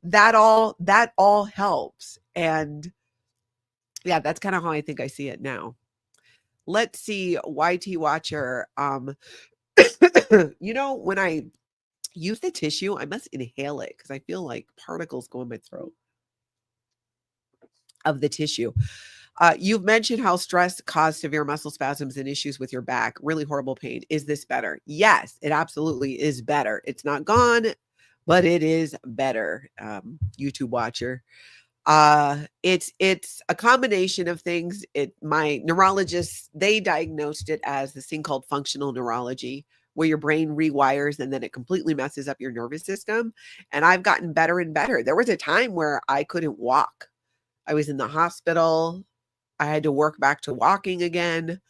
That all helps. And yeah, that's kind of how I think I see it now. Let's see, YT Watcher. You know, when I use the tissue, I must inhale it because I feel like particles go in my throat of the tissue. You've mentioned how stress caused severe muscle spasms and issues with your back, really horrible pain. Is this better? Yes, it absolutely is better. It's not gone, but it is better. YouTube Watcher. It's a combination of things. My neurologist, they diagnosed it as this thing called functional neurology, where your brain rewires and then it completely messes up your nervous system. And I've gotten better and better. There was a time where I couldn't walk. I was in the hospital. I had to work back to walking again.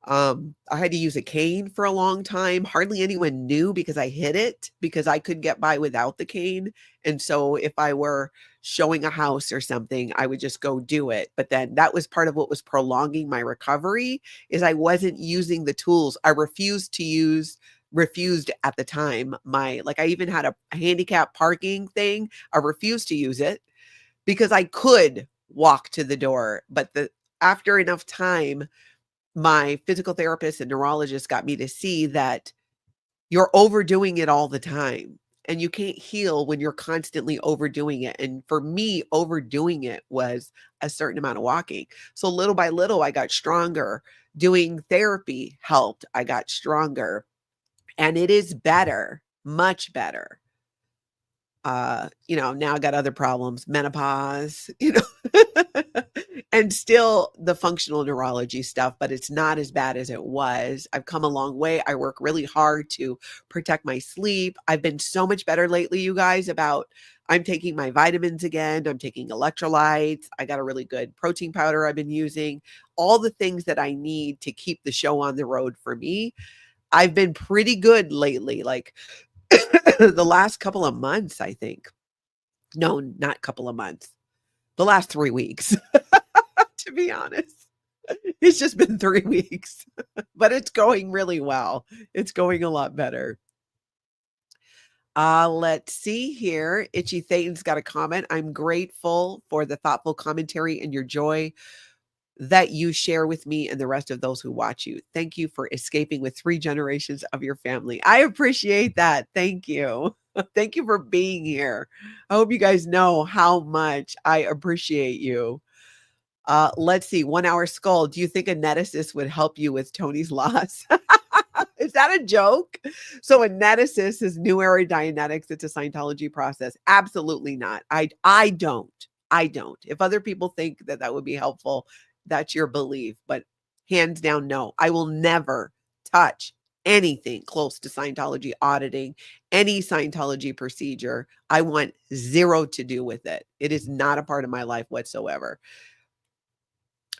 I had to use a cane for a long time. Hardly anyone knew because I hid it because I could get by without the cane. And so if I were showing a house or something, I would just go do it. But then that was part of what was prolonging my recovery is I wasn't using the tools. I refused at the time. I even had a handicap parking thing. I refused to use it because I could walk to the door. But after enough time, my physical therapist and neurologist got me to see that you're overdoing it all the time and you can't heal when you're constantly overdoing it. And for me, overdoing it was a certain amount of walking. So little by little, I got stronger. Doing therapy helped. I got stronger and it is better, much better. You know, now I got other problems, menopause, you know, and still the functional neurology stuff, but it's not as bad as it was. I've come a long way. I work really hard to protect my sleep. I've been so much better lately, you guys, I'm taking my vitamins again. I'm taking electrolytes. I got a really good protein powder I've been using, all the things that I need to keep the show on the road for me. I've been pretty good lately. Like the last couple of months, I think. No, not couple of months. The last 3 weeks, to be honest. It's just been 3 weeks, but it's going really well. It's going a lot better. Let's see here. Itchy Thane's got a comment. I'm grateful for the thoughtful commentary and your joy that you share with me and the rest of those who watch you. Thank you for escaping with 3 generations of your family. I appreciate that. Thank you. Thank you for being here. I hope you guys know how much I appreciate you. Let's see. 1 Hour Skull. Do you think a neticist would help you with Tony's loss? Is that a joke? So a neticist is New Era Dianetics. It's a Scientology process. Absolutely not. I don't. I don't. If other people think that that would be helpful, that's your belief. But hands down, no. I will never touch anything close to Scientology auditing, any Scientology procedure. I want zero to do with it. It is not a part of my life whatsoever.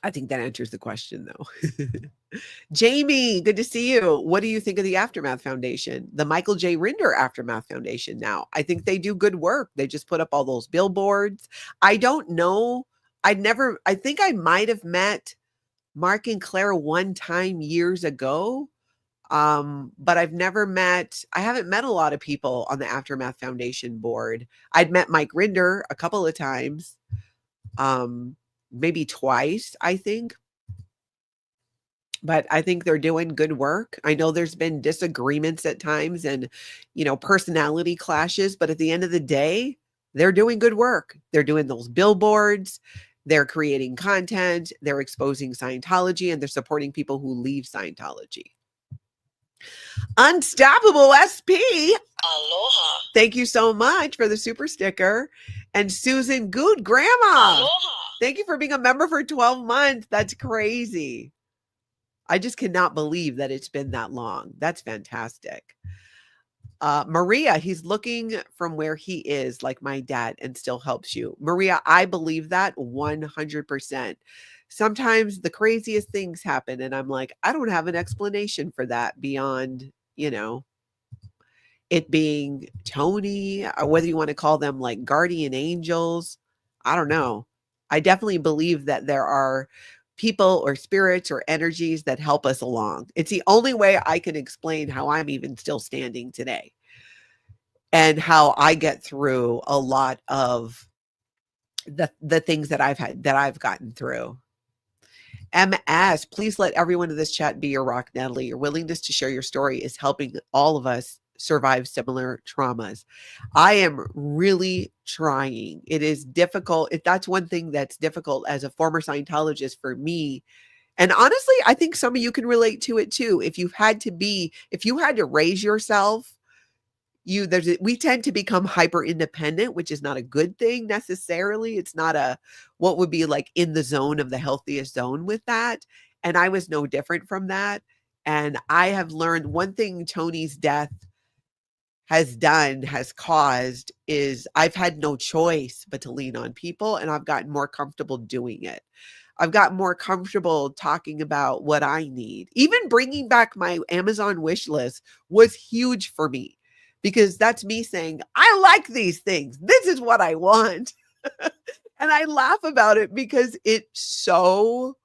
I think that answers the question, though. Jamie, good to see you. What do you think of the Aftermath Foundation? The Michael J. Rinder Aftermath Foundation now. I think they do good work. They just put up all those billboards. I don't know. I think I might have met Mark and Claire one time years ago. But I haven't met a lot of people on the Aftermath Foundation board. I'd met Mike Rinder a couple of times. Maybe twice, I think. But I think they're doing good work. I know there's been disagreements at times and, personality clashes, but at the end of the day, they're doing good work. They're doing those billboards, they're creating content, they're exposing Scientology, and they're supporting people who leave Scientology. Unstoppable SP. Aloha. Thank you so much for the super sticker. And Susan Good Grandma. Aloha. Thank you for being a member for 12 months. That's crazy. I just cannot believe that it's been that long. That's fantastic. Maria, he's looking from where he is like my dad and still helps you. Maria, I believe that 100%. Sometimes the craziest things happen and I'm like, I don't have an explanation for that beyond, it being Tony, or whether you want to call them like guardian angels. I don't know. I definitely believe that there are people or spirits or energies that help us along. It's the only way I can explain how I'm even still standing today and how I get through a lot of the things that I've gotten through. MS, please let everyone in this chat be your rock, Natalie. Your willingness to share your story is helping all of us survive similar traumas. I am really trying. It is difficult. That's one thing that's difficult as a former Scientologist for me. And honestly, I think some of you can relate to it too. If you had to raise yourself, we tend to become hyper independent, which is not a good thing necessarily. It's not what would be like in the zone of the healthiest zone with that. And I was no different from that. And I have learned one thing Tony's death has caused is I've had no choice but to lean on people, and I've gotten more comfortable doing it. I've gotten more comfortable talking about what I need. Even bringing back my Amazon wish list was huge for me because that's me saying, I like these things. This is what I want. And I laugh about it because it's so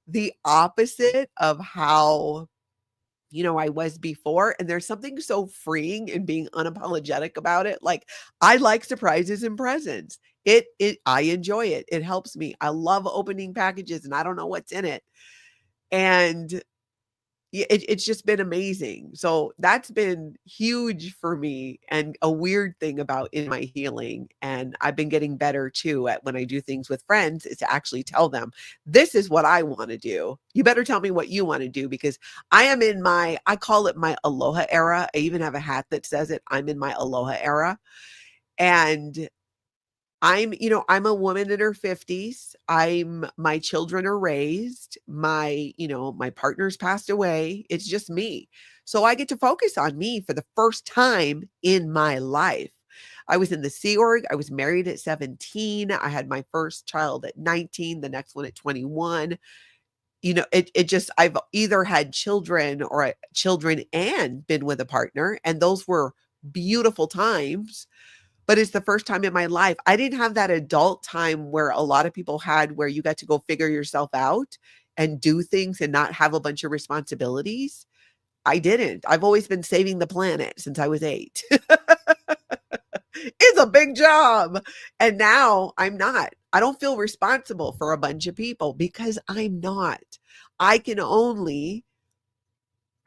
the opposite of how I was before. And there's something so freeing in being unapologetic about it. Like, I like surprises and presents. I enjoy it. It helps me. I love opening packages and I don't know what's in it. And it's just been amazing. So that's been huge for me and a weird thing about in my healing. And I've been getting better too at when I do things with friends is to actually tell them, this is what I want to do. You better tell me what you want to do because I am I call it my aloha era. I even have a hat that says it. I'm in my aloha era. And I'm a woman in her 50s. My children are raised. My partner's passed away. It's just me. So I get to focus on me for the first time in my life. I was in the Sea Org. I was married at 17. I had my first child at 19, the next one at 21. I've either had children and been with a partner, and those were beautiful times. But it's the first time in my life. I didn't have that adult time where a lot of people had, where you got to go figure yourself out and do things and not have a bunch of responsibilities. I didn't. I've always been saving the planet since I was 8. It's a big job. And now I'm not. I don't feel responsible for a bunch of people because I'm not. I can only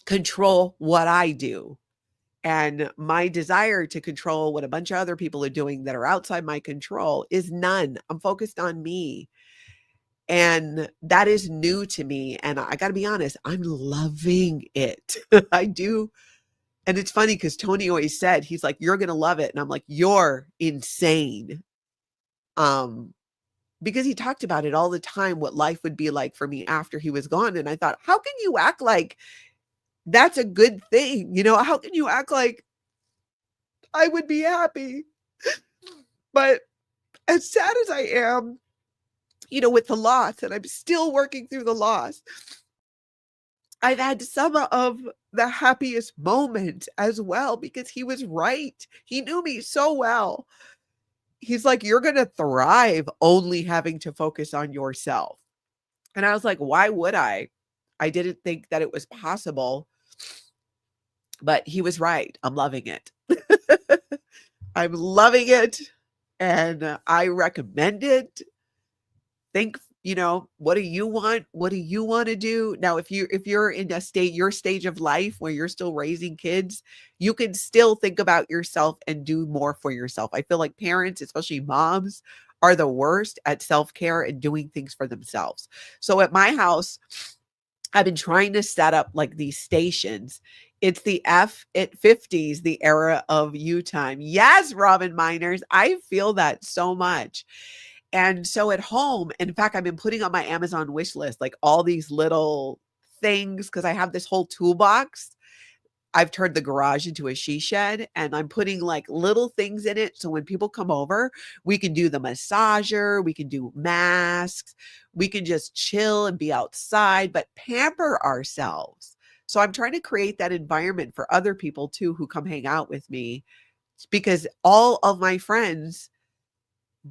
control what I do. And my desire to control what a bunch of other people are doing that are outside my control is none. I'm focused on me. And that is new to me. And I got to be honest, I'm loving it. I do. And it's funny because Tony always said, he's like, you're going to love it. And I'm like, you're insane. Um, because he talked about it all the time, what life would be like for me after he was gone. And I thought, how can you act like that's a good thing? You know, how can you act like I would be happy? But as sad as I am, you know, with the loss, and I'm still working through the loss, I've had some of the happiest moments as well because he was right. He knew me so well. He's like, "You're gonna thrive only having to focus on yourself." And I was like, "Why would I?" I didn't think that it was possible, but he was right. I'm loving it. I'm loving it, and I recommend it. Think, you know, what do you want? What do you want to do? Now, if you're in a state, your stage of life where you're still raising kids, you can still think about yourself and do more for yourself. I feel like parents, especially moms, are the worst at self-care and doing things for themselves. So at my house, I've been trying to set up like these stations. It's the F at 50s, the era of you time. Yes, Robin Miners, I feel that so much. And so at home, in fact, I've been putting on my Amazon wish list like all these little things because I have this whole toolbox. I've turned the garage into a she shed and I'm putting like little things in it. So when people come over, we can do the massager, we can do masks, we can just chill and be outside, but pamper ourselves. So I'm trying to create that environment for other people too who come hang out with me because all of my friends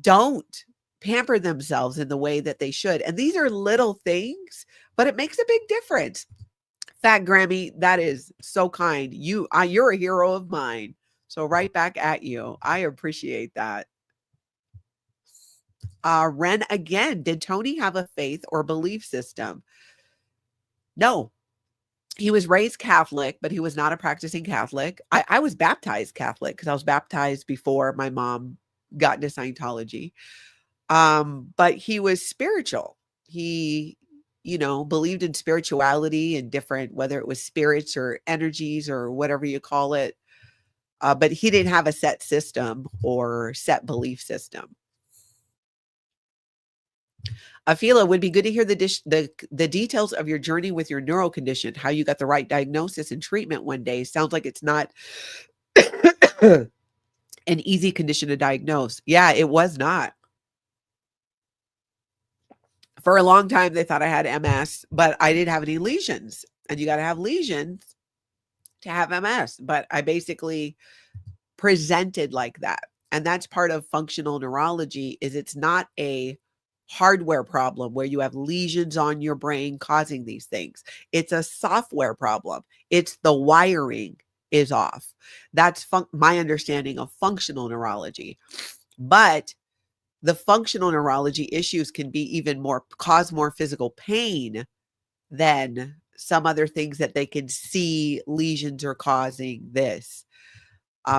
don't pamper themselves in the way that they should. And these are little things, but it makes a big difference. Fat Grammy, that is so kind. You're a hero of mine. So right back at you. I appreciate that. Ren again. Did Tony have a faith or belief system? No. He was raised Catholic, but he was not a practicing Catholic. I was baptized Catholic because I was baptized before my mom got into Scientology. But he was spiritual. He, you know, believed in spirituality and different, whether it was spirits or energies or whatever you call it. But he didn't have a set system or set belief system. Afila, would be good to hear the details of your journey with your neural condition, how you got the right diagnosis and treatment one day. Sounds like it's not an easy condition to diagnose. Yeah, it was not. For a long time, they thought I had MS, but I didn't have any lesions. And you got to have lesions to have MS. But I basically presented like that. And that's part of functional neurology is it's not a hardware problem where you have lesions on your brain causing these things. It's a software problem. It's the wiring is off. That's my understanding of functional neurology. But the functional neurology issues can be even more cause more physical pain than some other things that they can see lesions are causing this.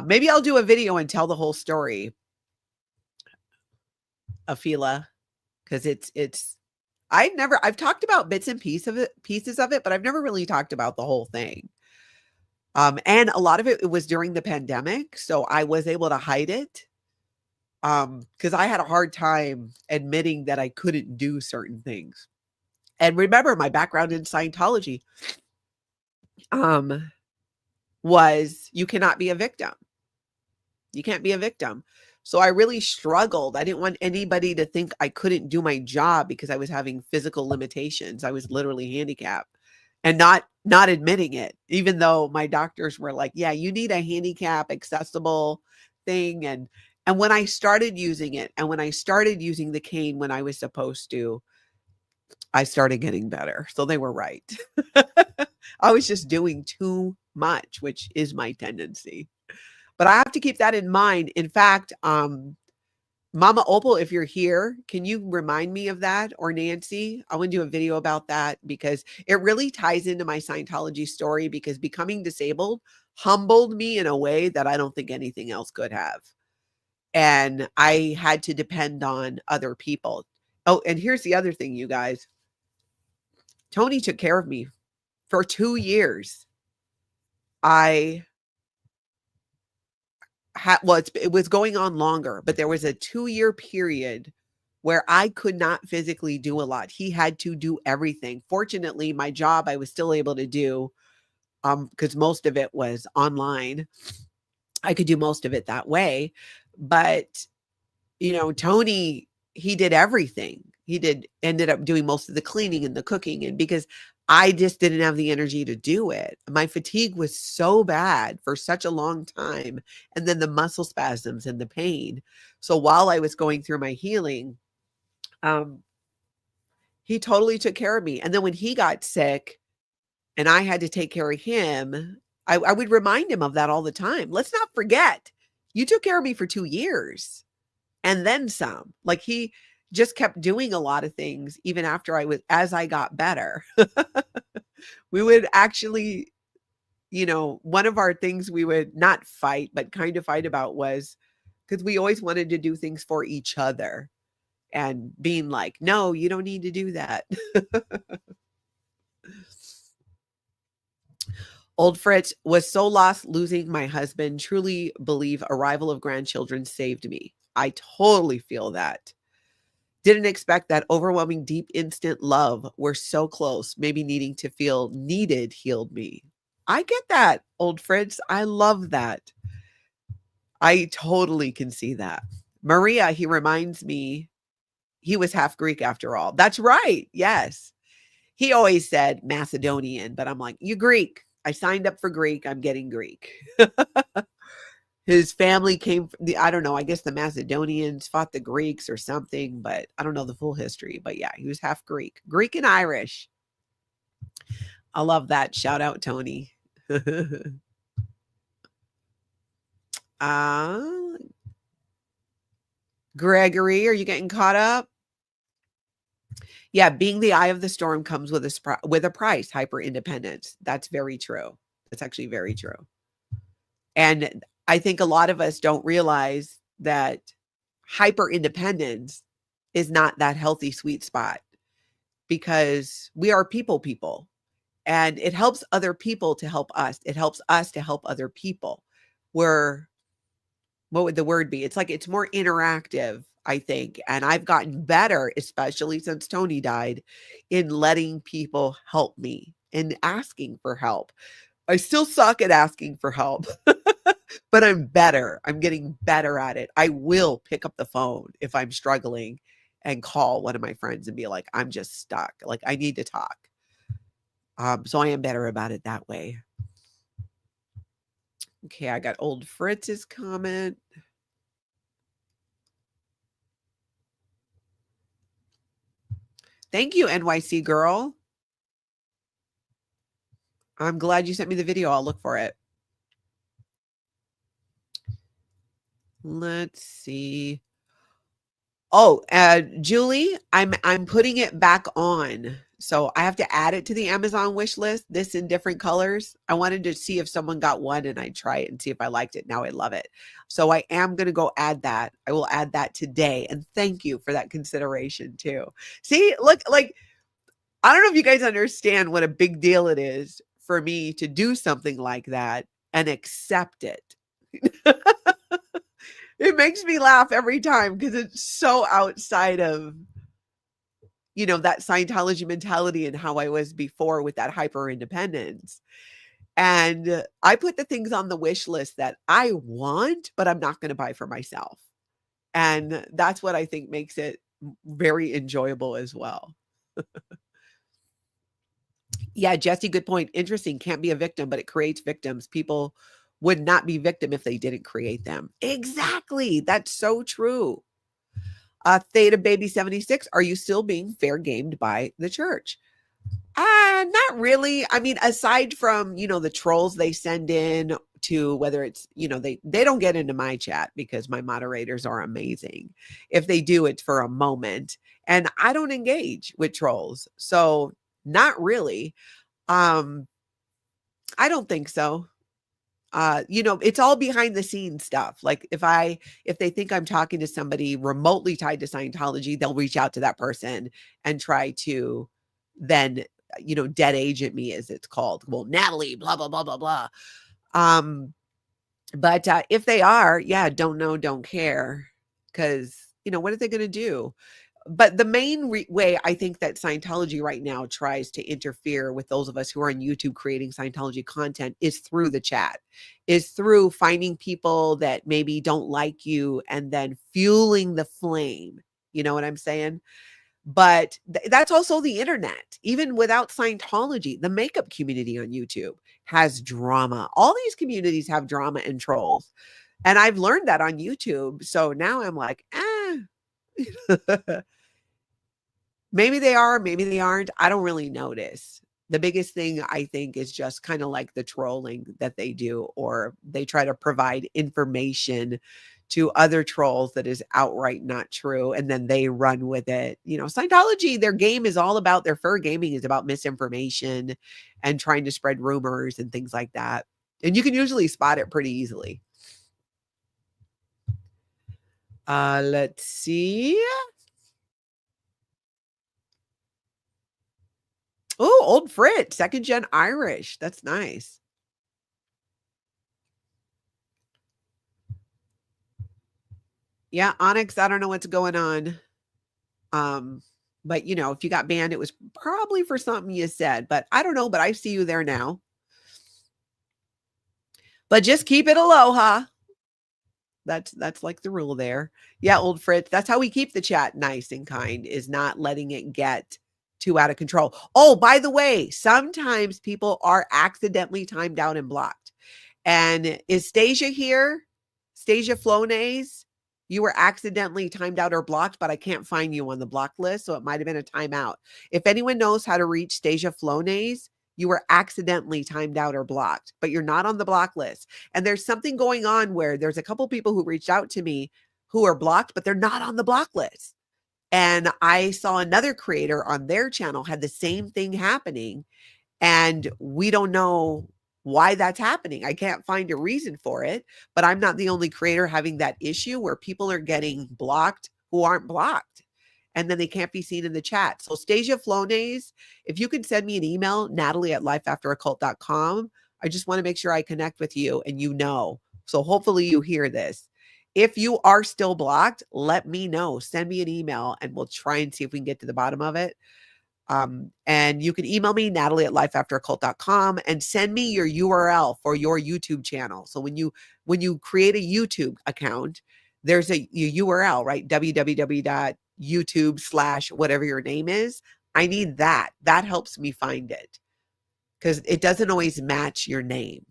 Maybe I'll do a video and tell the whole story, Afila, because I've talked about bits and pieces of it, but I've never really talked about the whole thing. And a lot of it was during the pandemic, so I was able to hide it. Because I had a hard time admitting that I couldn't do certain things. And remember, my background in Scientology was you cannot be a victim. You can't be a victim. So I really struggled. I didn't want anybody to think I couldn't do my job because I was having physical limitations. I was literally handicapped and not admitting it, even though my doctors were like, yeah, you need a handicap accessible thing. And when I started using it and when I started using the cane when I was supposed to, I started getting better. So they were right. I was just doing too much, which is my tendency. But I have to keep that in mind. In fact, Mama Opal, if you're here, can you remind me of that? Or Nancy? I want to do a video about that because it really ties into my Scientology story, because becoming disabled humbled me in a way that I don't think anything else could have. And I had to depend on other people. Oh, and here's the other thing, you guys. Tony took care of me for 2 years. I well, it was going on longer, but there was a 2-year period where I could not physically do a lot. He had to do everything. Fortunately, my job I was still able to do, because most of it was online. I could do most of it that way. But, Tony, he did everything. Ended up doing most of the cleaning and the cooking, and because I just didn't have the energy to do it. My fatigue was so bad for such a long time, and then the muscle spasms and the pain. So while I was going through my healing, um, he totally took care of me. And then when he got sick and I had to take care of him, I would remind him of that all the time. Let's not forget, you took care of me for 2 years and then some. Like, he just kept doing a lot of things even after as I got better. We would actually, one of our things we would not fight, but kind of fight about was, because we always wanted to do things for each other and being like, no, you don't need to do that. Old Fritz was so lost losing my husband. Truly believe arrival of grandchildren saved me. I totally feel that. Didn't expect that overwhelming, deep, instant love. We're so close. Maybe needing to feel needed healed me. I get that, Old Fritz. I love that. I totally can see that. Maria, he reminds me, he was half Greek after all. That's right. Yes. He always said Macedonian, but I'm like, you Greek. I signed up for Greek. I'm getting Greek. His family came from I don't know, I guess the Macedonians fought the Greeks or something, but I don't know the full history. But yeah, he was half Greek and Irish. I love that. Shout out, Tony. Gregory, are you getting caught up? Yeah, being the eye of the storm comes with a price, hyper independence. That's very true. That's actually very true. And I think a lot of us don't realize that hyper independence is not that healthy sweet spot, because we are people, and it helps other people to help us. It helps us to help other people. What would the word be? It's like, it's more interactive, I think. And I've gotten better, especially since Tony died, in letting people help me and asking for help. I still suck at asking for help, but I'm better. I'm getting better at it. I will pick up the phone if I'm struggling and call one of my friends and be like, I'm just stuck. Like, I need to talk. So I am better about it that way. Okay, I got Old Fritz's comment. Thank you, NYC girl. I'm glad you sent me the video. I'll look for it. Let's see. Oh, Julie, I'm putting it back on. So I have to add it to the Amazon wish list, this in different colors. I wanted to see if someone got one and I'd try it and see if I liked it. Now I love it. So I am going to go add that. I will add that today. And thank you for that consideration too. See, look, like, I don't know if you guys understand what a big deal it is for me to do something like that and accept it. It makes me laugh every time because it's so outside of, that Scientology mentality and how I was before with that hyper independence. And I put the things on the wish list that I want, but I'm not going to buy for myself. And that's what I think makes it very enjoyable as well. Yeah, Jesse, good point. Interesting. Can't be a victim, but it creates victims. People would not be victim if they didn't create them. Exactly. That's so true. Theta Baby 76, are you still being fair gamed by the church? Not really. I mean, aside from, the trolls they send in to whether it's, they don't get into my chat because my moderators are amazing. If they do, it's for a moment. And I don't engage with trolls. So not really. Um, I don't think so. It's all behind the scenes stuff. Like if they think I'm talking to somebody remotely tied to Scientology, they'll reach out to that person and try to then, dead agent me, as it's called. Well, Natalie, blah, blah, blah, blah, blah. Um, but if they are, yeah, don't know, don't care. Because, what are they going to do? But the main way I think that Scientology right now tries to interfere with those of us who are on YouTube creating Scientology content is through the chat, is through finding people that maybe don't like you and then fueling the flame. You know what I'm saying? But that's also the internet. Even without Scientology, the makeup community on YouTube has drama. All these communities have drama and trolls. And I've learned that on YouTube. So now I'm like, maybe they are, maybe they aren't. I don't really notice. The biggest thing I think is just kind of like the trolling that they do, or they try to provide information to other trolls that is outright not true, and then they run with it. Scientology, their game is all about, their fur gaming is about misinformation and trying to spread rumors and things like that. And you can usually spot it pretty easily. Let's see. Oh, old Fritz, second gen Irish. That's nice. Yeah, Onyx, I don't know what's going on. But if you got banned, it was probably for something you said, but I don't know, but I see you there now. But just keep it aloha. That's like the rule there. Yeah, old Fritz. That's how we keep the chat nice and kind, is not letting it get too out of control. Oh, by the way, sometimes people are accidentally timed out and blocked. And is Stasia here? Stasia Flonase? You were accidentally timed out or blocked, but I can't find you on the block list. So it might have been a timeout. If anyone knows how to reach Stasia Flonase, you were accidentally timed out or blocked, but you're not on the block list. And there's something going on where there's a couple people who reached out to me who are blocked, but they're not on the block list. And I saw another creator on their channel had the same thing happening. And we don't know why that's happening. I can't find a reason for it, but I'm not the only creator having that issue where people are getting blocked who aren't blocked. And then they can't be seen in the chat. So Stasia Flonase, if you can send me an email, Natalie@lifeafteraccult.com. I just want to make sure I connect with you and So hopefully you hear this. If you are still blocked, let me know. Send me an email and we'll try and see if we can get to the bottom of it. And you can email me, Natalie@lifeafteraccult.com, and send me your URL for your YouTube channel. So when you create a YouTube account, there's a URL, right? www.youtube/ whatever your name is. I need that. That helps me find it because it doesn't always match your name.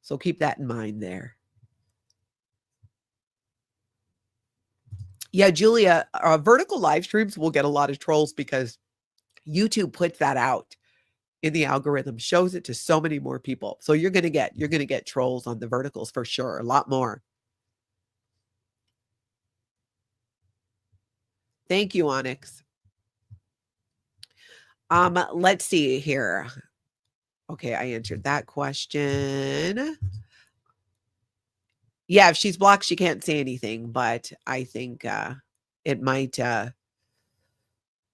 So keep that in mind there. Yeah, Julia, vertical live streams will get a lot of trolls because YouTube puts that out in the algorithm, shows it to so many more people. So you're going to get trolls on the verticals for sure, a lot more. Thank you, Onyx. Let's see here. Okay, I answered that question. Yeah, if she's blocked, she can't say anything, but I think it might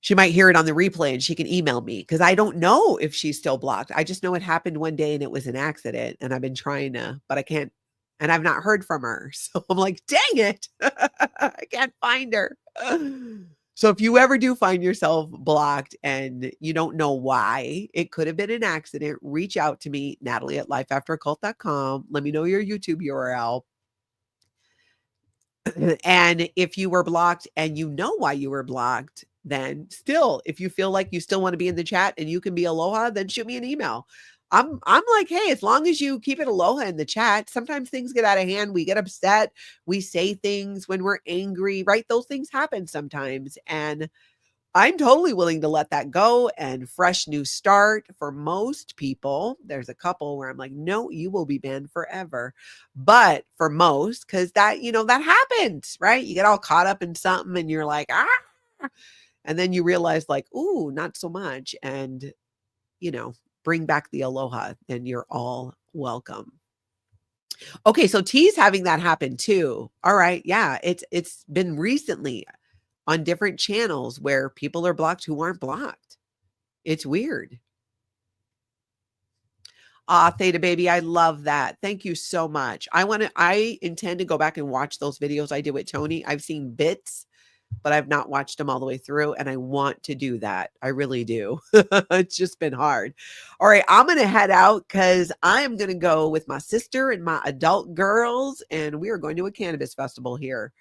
she might hear it on the replay and she can email me because I don't know if she's still blocked. I just know it happened one day and it was an accident and I've been trying to, but I can't, and I've not heard from her. So I'm like, dang it. I can't find her. So if you ever do find yourself blocked and you don't know why, it could have been an accident, reach out to me, Natalie@lifeafteraccult.com. Let me know your YouTube URL. And if you were blocked and you know why you were blocked, then still, if you feel like you still want to be in the chat and you can be aloha, then shoot me an email. I'm like, hey, as long as you keep it aloha in the chat, sometimes things get out of hand. We get upset. We say things when we're angry, right? Those things happen sometimes. And I'm totally willing to let that go and fresh new start. For most people, there's a couple where I'm like, no, you will be banned forever. But for most, because that, that happens, right? You get all caught up in something and you're like, ah, and then you realize like, ooh, not so much. And, you know, bring back the aloha and you're all welcome. Okay, so T's having that happen too. All right, yeah, it's been recently on different channels where people are blocked who aren't blocked. It's weird. Ah, Theta baby, I love that. Thank you so much. I intend to go back and watch those videos I did with Tony. I've seen bits, but I've not watched them all the way through, and I want to do that. I really do. It's just been hard. All right, I'm going to head out because I am going to go with my sister and my adult girls, and we are going to a cannabis festival here.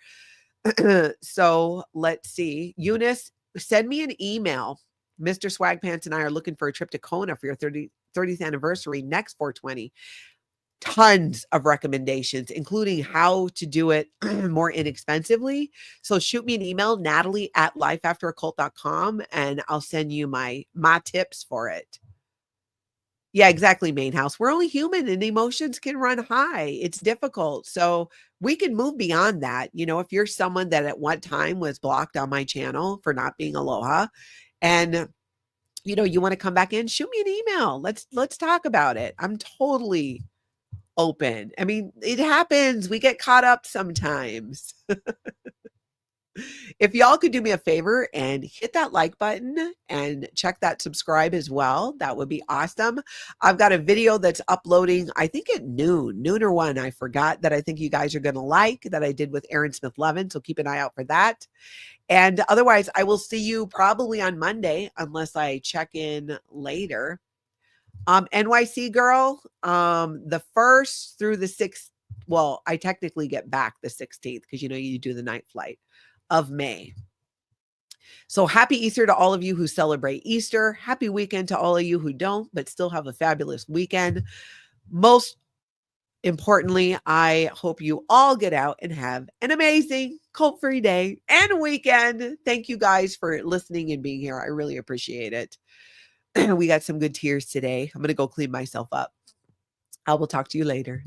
So let's see. Eunice, send me an email. Mr. Swag Pants and I are looking for a trip to Kona for your 30th anniversary next 420. Tons of recommendations, including how to do it more inexpensively. So shoot me an email, Natalie@lifeafteraCult.com, and I'll send you my tips for it. Yeah, exactly, main house. We're only human and emotions can run high. It's difficult. So we can move beyond that. If you're someone that at one time was blocked on my channel for not being aloha and you want to come back in, shoot me an email. Let's talk about it. I'm totally open. I mean, it happens. We get caught up sometimes. If y'all could do me a favor and hit that like button and check that subscribe as well, that would be awesome. I've got a video that's uploading, I think at noon or 1. I forgot that I think you guys are going to like that I did with Aaron Smith Levin. So keep an eye out for that. And otherwise, I will see you probably on Monday unless I check in later. NYC girl, the 1st through the 6th. Well, I technically get back the 16th because you do the night flight of May. So happy Easter to all of you who celebrate Easter. Happy weekend to all of you who don't, but still have a fabulous weekend. Most importantly, I hope you all get out and have an amazing cult-free day and weekend. Thank you guys for listening and being here. I really appreciate it. We got some good tears today. I'm going to go clean myself up. I will talk to you later.